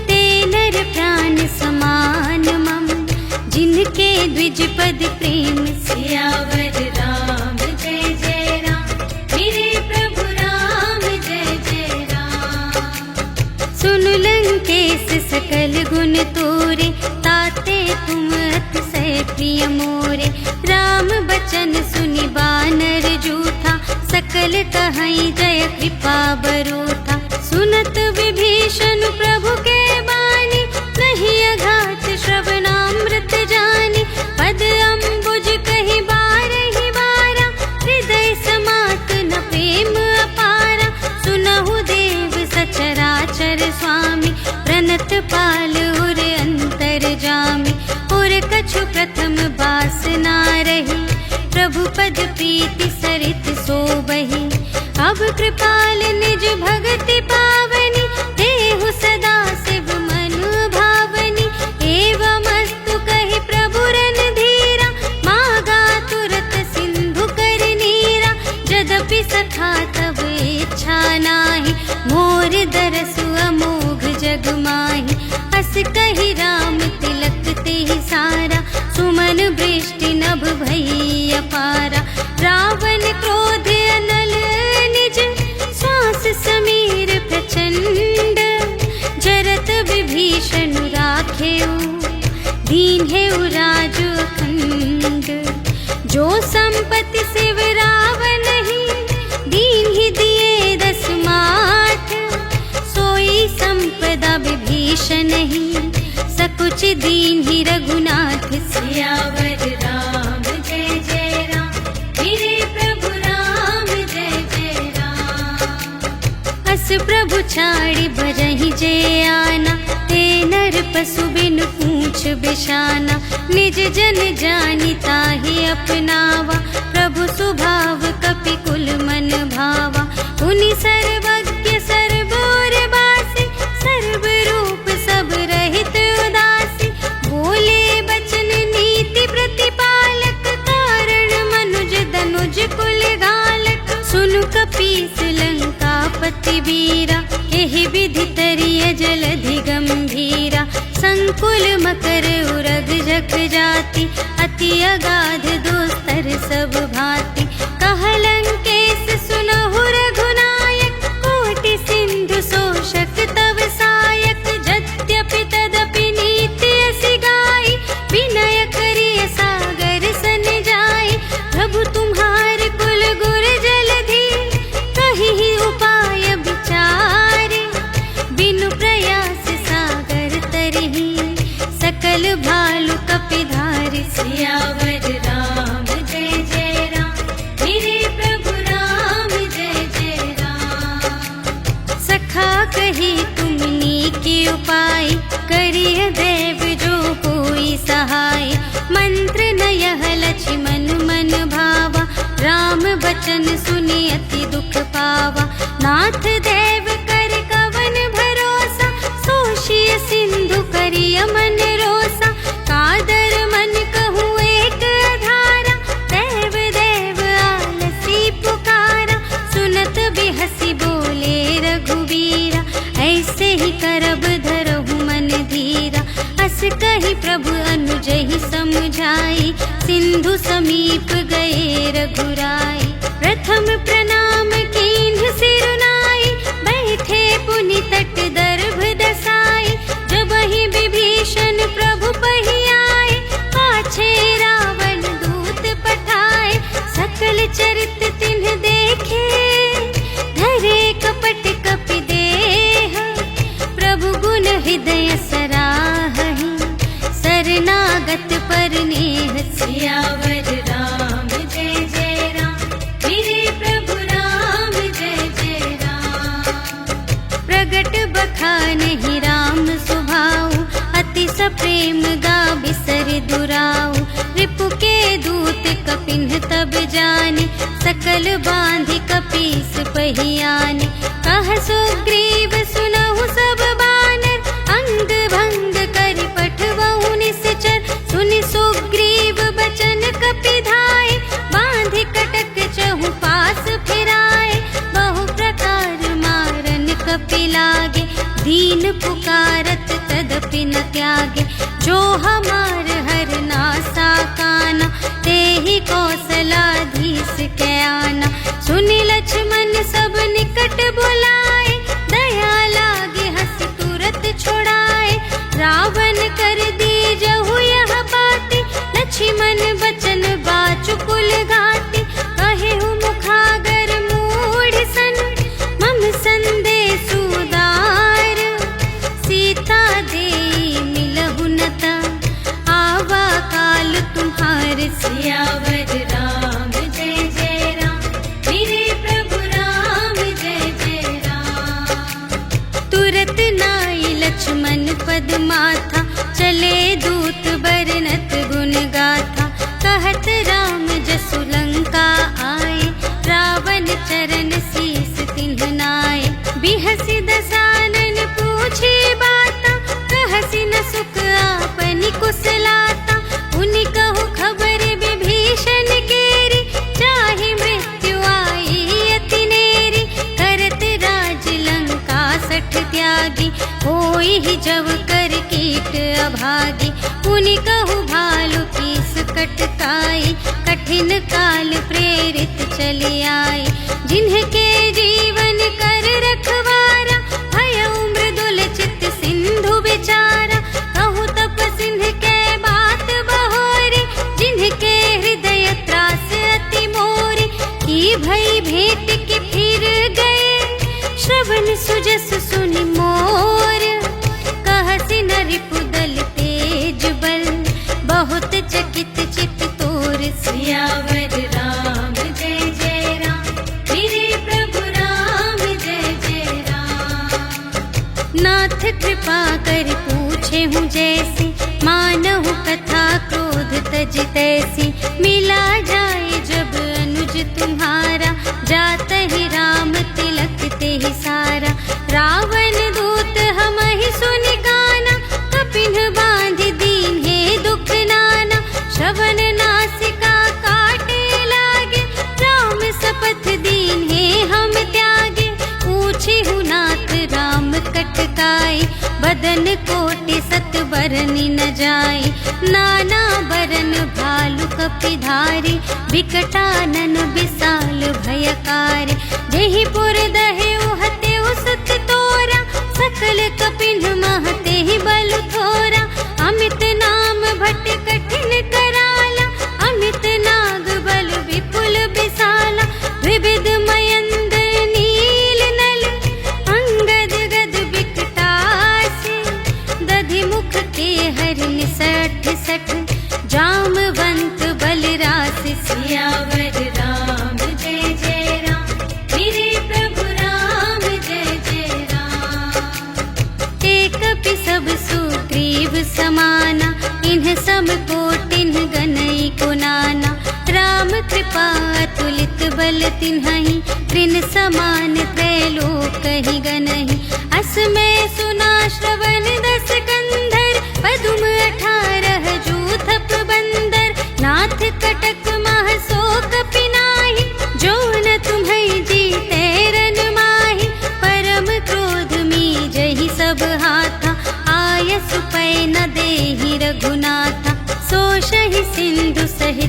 ते नर प्राण समान मम, जिनके द्विज पद प्रेम। सियावर राम जय जय राम, मेरे प्रभु राम जय जय राम। सुन लंकेश सकल गुण तोरे, ताते तुम अतिशय प्रिय मोरे। राम बचन सुनि बानर जूठा, सकल कहई जय कृपा बरूठा। सुनत विभीषण प्रभु के बानी, नहीं अघात श्रवणामृत जानी। पद अम्बुज कहि बारहि बारा, हृदय समात न प्रेम अपारा। सुनहु देव सचराचर स्वामी, प्रणत पाल उर अंतर जामी। और कछु प्रथम बासना रही, प्रभु पद प्रीति सरित सोबहि। अब कृपाल निज भगति पावनी, देहु सदा शिव मन भावनी। एवमस्तु कहि प्रभु रणधीरा, मागा तुरत सिंधु कर नीरा। यद्यपि सखा तब इच्छा नाही, मोर दरसु अमोघ जग माही। अस कहि राम तिलक तेहि सारा, सुमन वृष्टि नभ भई अपारा। रावण क्रोध अनल निज, श्वास समीर प्रचंड। जरत विभीषण राखेउ, दीन्हेउ राजु अखंड। जो संपत्ति शिव रावण ही, दीन्हि दिए 10 माठ। सोई संपदा विभीषण ही, सकुच दीन्हि रघुनाथ। सियावर राम जय जय राम, मेरे प्रभु राम जय जय राम। अस प्रभु छाड़ि भजहि जे आना, ते नर पशु बिनु पूछ बिशाना। निज जन जानि ताहि अपनावा, प्रभु सुभाव कपि कुल मन भावा। उनि सर्वज्ञ सर्वोर बासी, सर्व रूप सब रहित उदासी। बोले बचन नीति प्रतिपालक, कारण मनुज दनुज कुल घालक। सुनु कपीस लंकापति वीरा, केहि विधि तरिय जलधि गंभीरा। संकुल मकर उरग जग जाति, अति अगाध दोस्तर सब भांति। कह लंकेश सुनहु रघुनायक, कोटि सिंधु शोषक तव सायक। यद्यपि तदपि नीति असि गाई, विनय करिय सागर सन जाई। प्रभु तुम्हार कुल गुर जलधि, कहि उपाय विचारे। बिनु प्रयास सागर तरहि, सकल भालु कपिधारि। सियावर राम जय जय राम, मेरे प्रभु राम जय जय राम। सखा कही तुमनी के उपाय, करिय देव जो कोई सहाय। मंत्र न यह लक्ष्मण मन भावा, राम बचन सुनि अति दुख पावा। नाथ देव कर कवन भरोसा, सोषिय सिंधु करिय मन रोसा। कादर मन कहूँ एक आधारा, देव देव आलसी पुकारा। सुनत बिहसी बोले रघुवीरा, ऐसे ही करब धरहु मन धीरा। अस कहि प्रभु अनुजहि समझाई, सिंधु समीप गए रघुराई, प्रथम प्रणाम कीन्ह सिरुनाई, बैठे पुनि तट दर्भ दसाई, जबहि विभीषण प्रभु पहि आए, पाछे रावण दूत पठाए, सकल चरित तिन्ह देखे, धरे कपट कपि देह, प्रभु गुण हृदय सराहहि, शरणागत पर नेह सियावर राम जय जय राम, मेरे प्रभु राम जय जय राम। प्रगट बखानहि राम सुभाऊ, अति सप्रेम गा बिसर दुराऊ, रिपु के दूत कपिन्ह तब जाने, सकल बांधि कपीस पहियाने, कह सुग्रीव सुनहु सब बानर, अंग भंग करि पठबहु निश्चर, सुनि सुग्रीव बचन कपि धाय, बांधि कटक चहु पास फिराए, बहु प्रकार मारन कपि लागे, दीन पुकारत तदपि न त्यागे, जो हमार हर नासा काना, तेहि कौशलाधीश कै आना, सुनि लक्ष्मण सब निकट बुलाए, दया लागे हंस तुरत छोड़ाए, रावण कर दीजहु यह बाती, लक्ष्मण बचन बाचुकुल घाती, कहेहु मुखागर मूढ़ सन, मम संदेश उदार, सीता देई मिलहु न ता, आवा काल तुम्हार सियावर राम जय जय राम, मेरे प्रभु राम जय जय राम। तुरत नाई लक्ष्मण पद माथा, चले दूत बरनत गुण गाथा, कहत राम जसु लंका आए, रावण चरण शीस तिन्ह नाए, बिहसि दसानन पूछे बाता, कहसि न सुख आपनि कुशलाता, उनि कहु खबर विभीषण केरी, चाहे मृत्यु आई अति नेरी, करत राज लंका सठ त्यागी, होई ही जब कर कीट अभागी, उनि कहु भालु कीस कटकाई, कठिन काल प्रेरित चली आई, जिन्हके जीवन कर रखवारा, भयउ मृदुल चित सिंधु विचारा, कहु तप सिंध के बात बहोरी, जिन्हके हृदय त्रास अति मोरी, की भई भेंट के फिर गए, श्रवण सुजस सुनि मोर, कहसि न रिपुदल तेज बल, बहुत चकित चित तोर सियावर राम जय जय राम, मेरे प्रभु राम जय जय राम। नाथ कृपा कर पूछे हूँ जैसी, मानहु कथा क्रोध तज तैसी, मिला जाए जब अनुज तुम्हारा, जात ही राम तिलक ते ही सारा, रावण दूत हमहि सुनि गाना, कपिन्ह बांधि दीन्हे दुख नाना, श्रवण नासिका काटे लागे, राम शपथ दीन्हे हम त्यागे, पूछिहु नाथ राम कटकाई, बदन कोटि सत बरनि न जाई, नाना बरन भालु कपि धारी, विकटानन विशाल भयकारी, जेहि पुर दहेउ हतेउ सुत तोरा, सकल कपिन्ह महते ही बल थोरा, अमित नाम भट कठिन कराला, अमित नाग बल विपुल विशाला, विविध मयंद नील नल, अंगद गद विकटासी, दधि मुख के हरिन सठ सठ, जामवंत बलरासि, सियावर राम जय जय राम, मेरे प्रभु राम जय जय राम। एक पि सब सुग्रीव समाना, इन्ह सम कोटिन्ह गनई को नाना, राम कृपा तुलित बल तिन्हहि, त्रिन समान त्रैलोक ही गनहि, अस में सुना श्रवण दस कंधर, पदुम 18 जूथप बंदर, नाथ कटक मह शोक पिनाहि, जो न तुम्हें जीते रन माहि, परम क्रोध मी जहि सब हाथा, आयसु पै न देहि रघुनाथा, सोषहि सिंधु सहित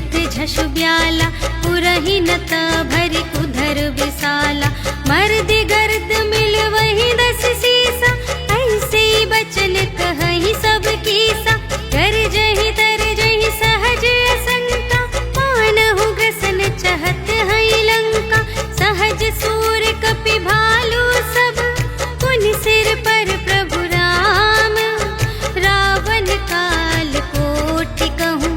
ब्याला पुरहि नत भरि उधर विशाला मर्द गर्द मिल वही 10 सीसा ऐसे बचन कहहि सब कीसा कर जहि तर जहि सहज असंका मानहु ग्रसन चहत है लंका सहज सूर कपि भालू सब पुनि सिर पर प्रभु राम रावण काल कोटि कहूँ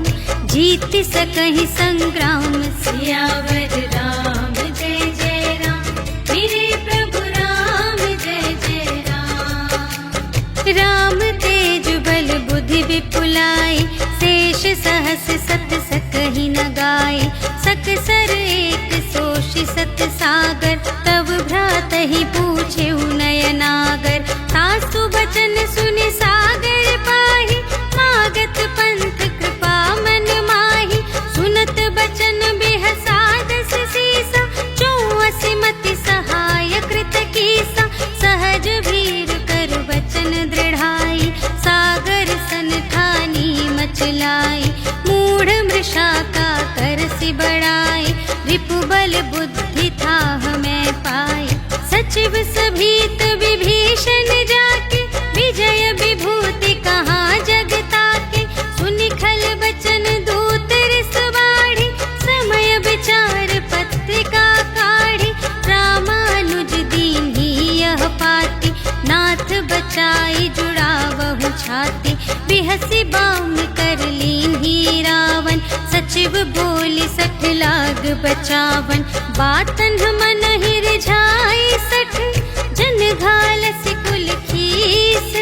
जीत सकहि संग्राम सियावर राम जय जय राम मेरे प्रभु राम जय जय राम राम तेज बल बुद्धि विपुलाई शेष सहस सत सकहि न गाय सकसर एक सोषि सत सागर तब भ्रातहि पूछे नयनागर तासु बचन सुनि सागर पाहि मागत पंथ कृपा मन माहि सुनत बचन बेहसादस सीसा 84 मति सहाय कृत कीसा सहज भीर कर बचन दृढ़ाई सागर सन ठानी मचलाई मूढ़ मृषा का करसि बढ़ाई रिपु बल बुद्धि थाह मैं पाई सचिव सभीत विभीषण जाके विजय विभूति कहाँ जगता के सुनि खल बचन दूत रिस बाढ़ी समय विचार पत्रिका काढ़ी रामानुज दीन्ही यह पाती नाथ बचाई जुड़ावहु छाती बिहसी बाम कर लीन्ही रावण सचिव बोली 60 लाग बचावन बातन मन ही रिझाई 60 जन घालसि कुल खीस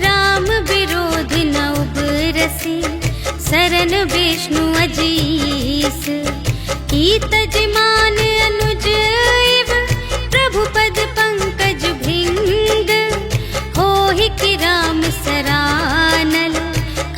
राम विरोध न उबरसी शरण विष्णु अजीस कीत जिमान अनुज इव प्रभु पद पंकज भिंग होहि कि राम सरानल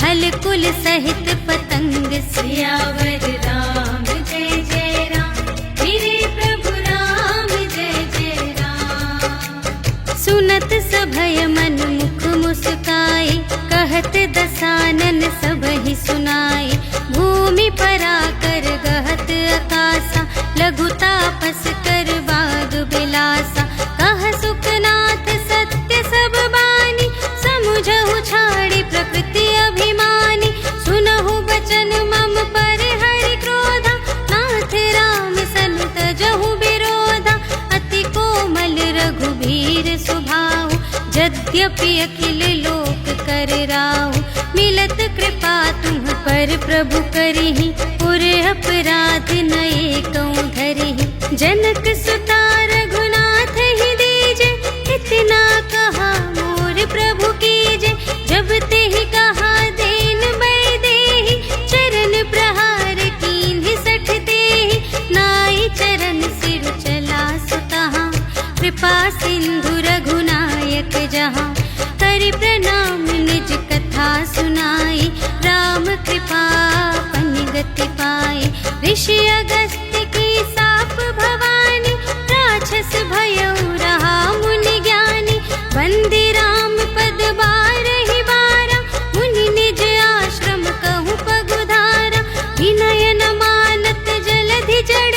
खल कुल सहित पतंग सियावर राम जय जय राम मेरे प्रभु राम जय जय राम सुनत सभय मन मुख मुस्काई कहत दसानन सबहि सुनाई भूमि परा कर गहत आकाशा लघु तापस कर बाग बिलासा कह सुखनाथ सत्य सब बानी समुझहु छाड़ी प्रकृति अभिमानी सुनहु बचन मम पर हरि क्रोधा नाथ राम सन तजहु विरोधा अति कोमल रघुबीर सुभाऊ यद्यपि अखिल लोक कर राहु मिलत कृपा तुम पर प्रभु करिहि पुर अपराध नये कहूँ धरिहि जनक सुता रघुनाथ ही दीजे इतना कहा मोर प्रभु कीजे जब तेहि कहा देन बै देहि चरण प्रहार कीन्हि 60 देहि नाई चरण सिर चला सुतहाँ कृपा सिंधु रघुनायक जहाँ करि प्रणाम निज कथा सुनाई राम कृपा पनिगति पाई ऋषि अगस्त्य की साप भवानी राक्षस भयउ रहा मुनि ज्ञानी बंदी राम पद बारहि बारा मुनि निज आश्रम कहूँ पगुधारा विनय न मानत जलधि जड़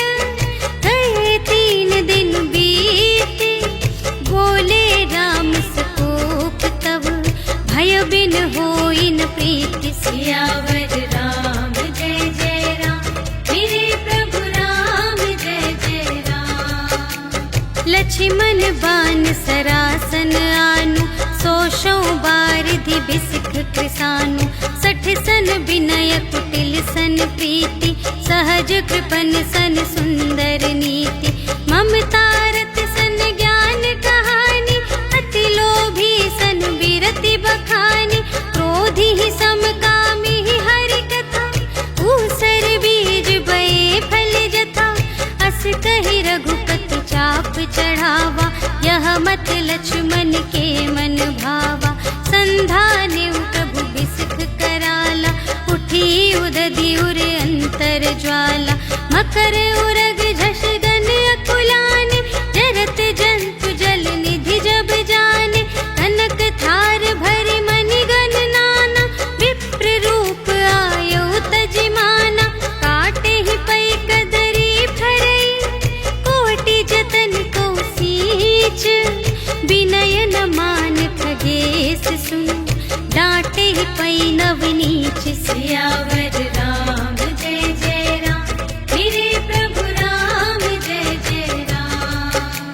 गए 3 दिन बीते बोले राम सकोप तब भय बिन होई न प्रीति सियावर राम जय जय राम मेरे प्रभु राम जय जय राम लक्ष्मण बान सरासन आनु 100 बारिधि बिसिख कृसानु 60 सन विनय कुटिल सन प्रीति सहज कृपन सन सुंदर नीति ममता रत सन ज्ञान कहानी अति लोभी सन विरति बखानी क्रोधी ही समकामी ही हरि कथा ऊसर बीज बये फल जथा अस कहि रघुपति चाप चढ़ावा यह मत लक्ष्मण के मन भावा संधाने प्रभु बिसिख कराला उठी उदधि उर अंतर ज्वाला मकर उरग झष गन अकुलाने जरत जंतु जल निधि जब जाने कनक थार भरि मनि गण नाना विप्र रूप आयो तजिमाना काटे ही आई नवनीच से। सियावर राम जय जय राम, मेरे प्रभु राम जय जय राम।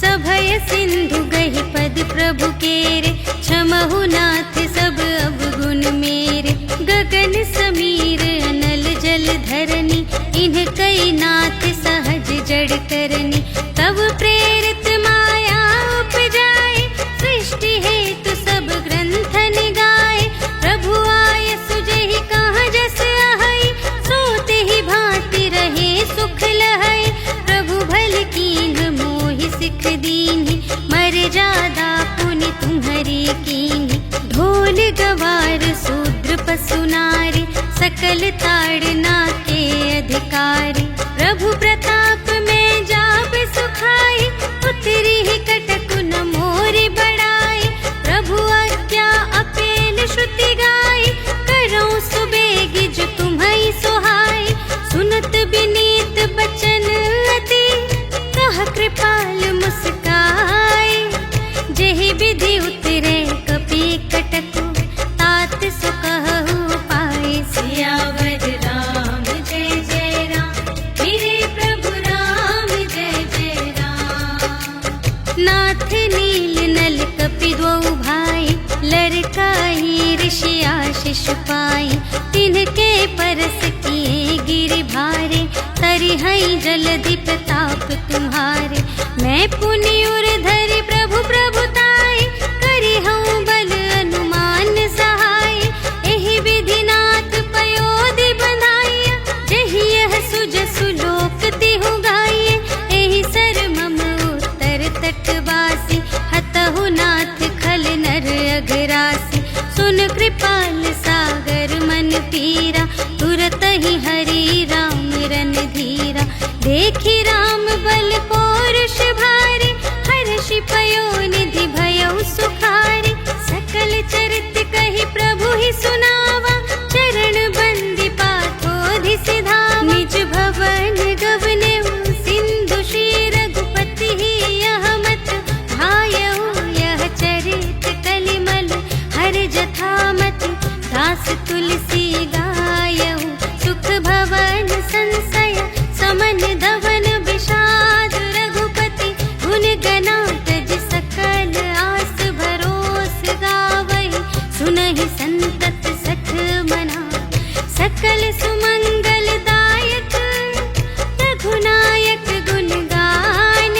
सभय सिंधु गहि पद प्रभु केरे, क्षमहु नाथ सब अवगुण मेरे। गगन समीर अनल जल धरनी, इन्ह कई नाथ सहज जड़ करनी। तब प्रेरित माया उपजाए, सृष्टि हेतु सब ग्रंथन गाए। प्रभु आय सुजहि कहाँ जस आहै, सोते ही भांति रहे सुख लहै। प्रभु भल कीन्ह मोहि सिख दीन्हि, मर्यादा पुनि तुम्हरी कीन्हि। ढोल गवार शूद्र पशु नारी, सकल ताड़ना के अधिकारी। प्रभु प्रताप में जाप सुखाई, उतरी ही कटक न मोरी बड़ाई। प्रभु आज्ञा अपेल श्रुति गाई, करऊं सुबेगी जो तुम्हई सोहाई। सुनत विनीत बचन अति, कह कृपाल मुस्काई। जेहि विधि उतरे कपि कटकु, तात सो कहु पाए। सियावर राम जय जय राम, मेरे प्रभु राम जय जय राम। नाथ नील नल कपि द्वौ भाई, लरकाई ऋषि आशीष पाई। तिनके परस किए गिरि भारे, तरिहै जलधि प्रताप तुम्हारे। मैं पुनि उर धरि प्रभु प्रभुताई, करिहउँ बल अनुमान सहाय। एहि विधि नाथ पयोधि बंधाइया, जहि यह सुजसु लोक तिहु गाइए। एहि सर मम उत्तर तटवासी, हतहु नाथ खल नर अघरासी। सुन कृपाल सागर मन पीरा, तुरत ही हरि राम रन धीरा। देखि राम बल पौरुष भारी, हर्षि पयोनिधि भयउ सुखारी। सकल चरित कहि प्रभु ही सुनावा, चरण बंदी पाथोधि सिधावा। निज भवन गवनेउ सिंधु श्री रघुपति ही, यह मत भायउ यह चरित कलिमल हर जथामति। दास तुलसी गायउ, सुख भवन संशय समन धवन विषाद। रघुपति गुण गना तज सकल आस भरोस गावै। सुनहि संतत सठ मना, सकल सुमंगल दायक। रघुनायक गुण गान,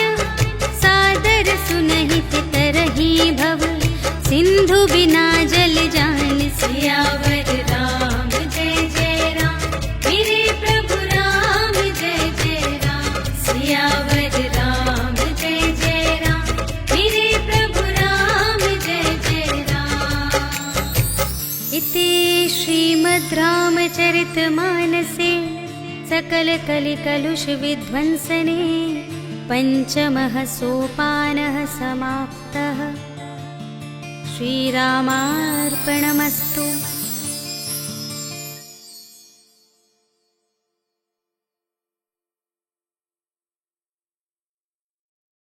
सादर सुनहि तितरहि भव। सिंधु बिना जल जान। सियावर राम जय जय राम, मेरे प्रभु राम जय जय राम। सियावर राम जय जय राम, मेरे प्रभु राम जय जय राम। इति श्रीमद् रामचरितमानसे सकल कलि कलुष विध्वंसने, पंचमः सोपानः समाप्तः। श्रीरामार्पणमस्तु।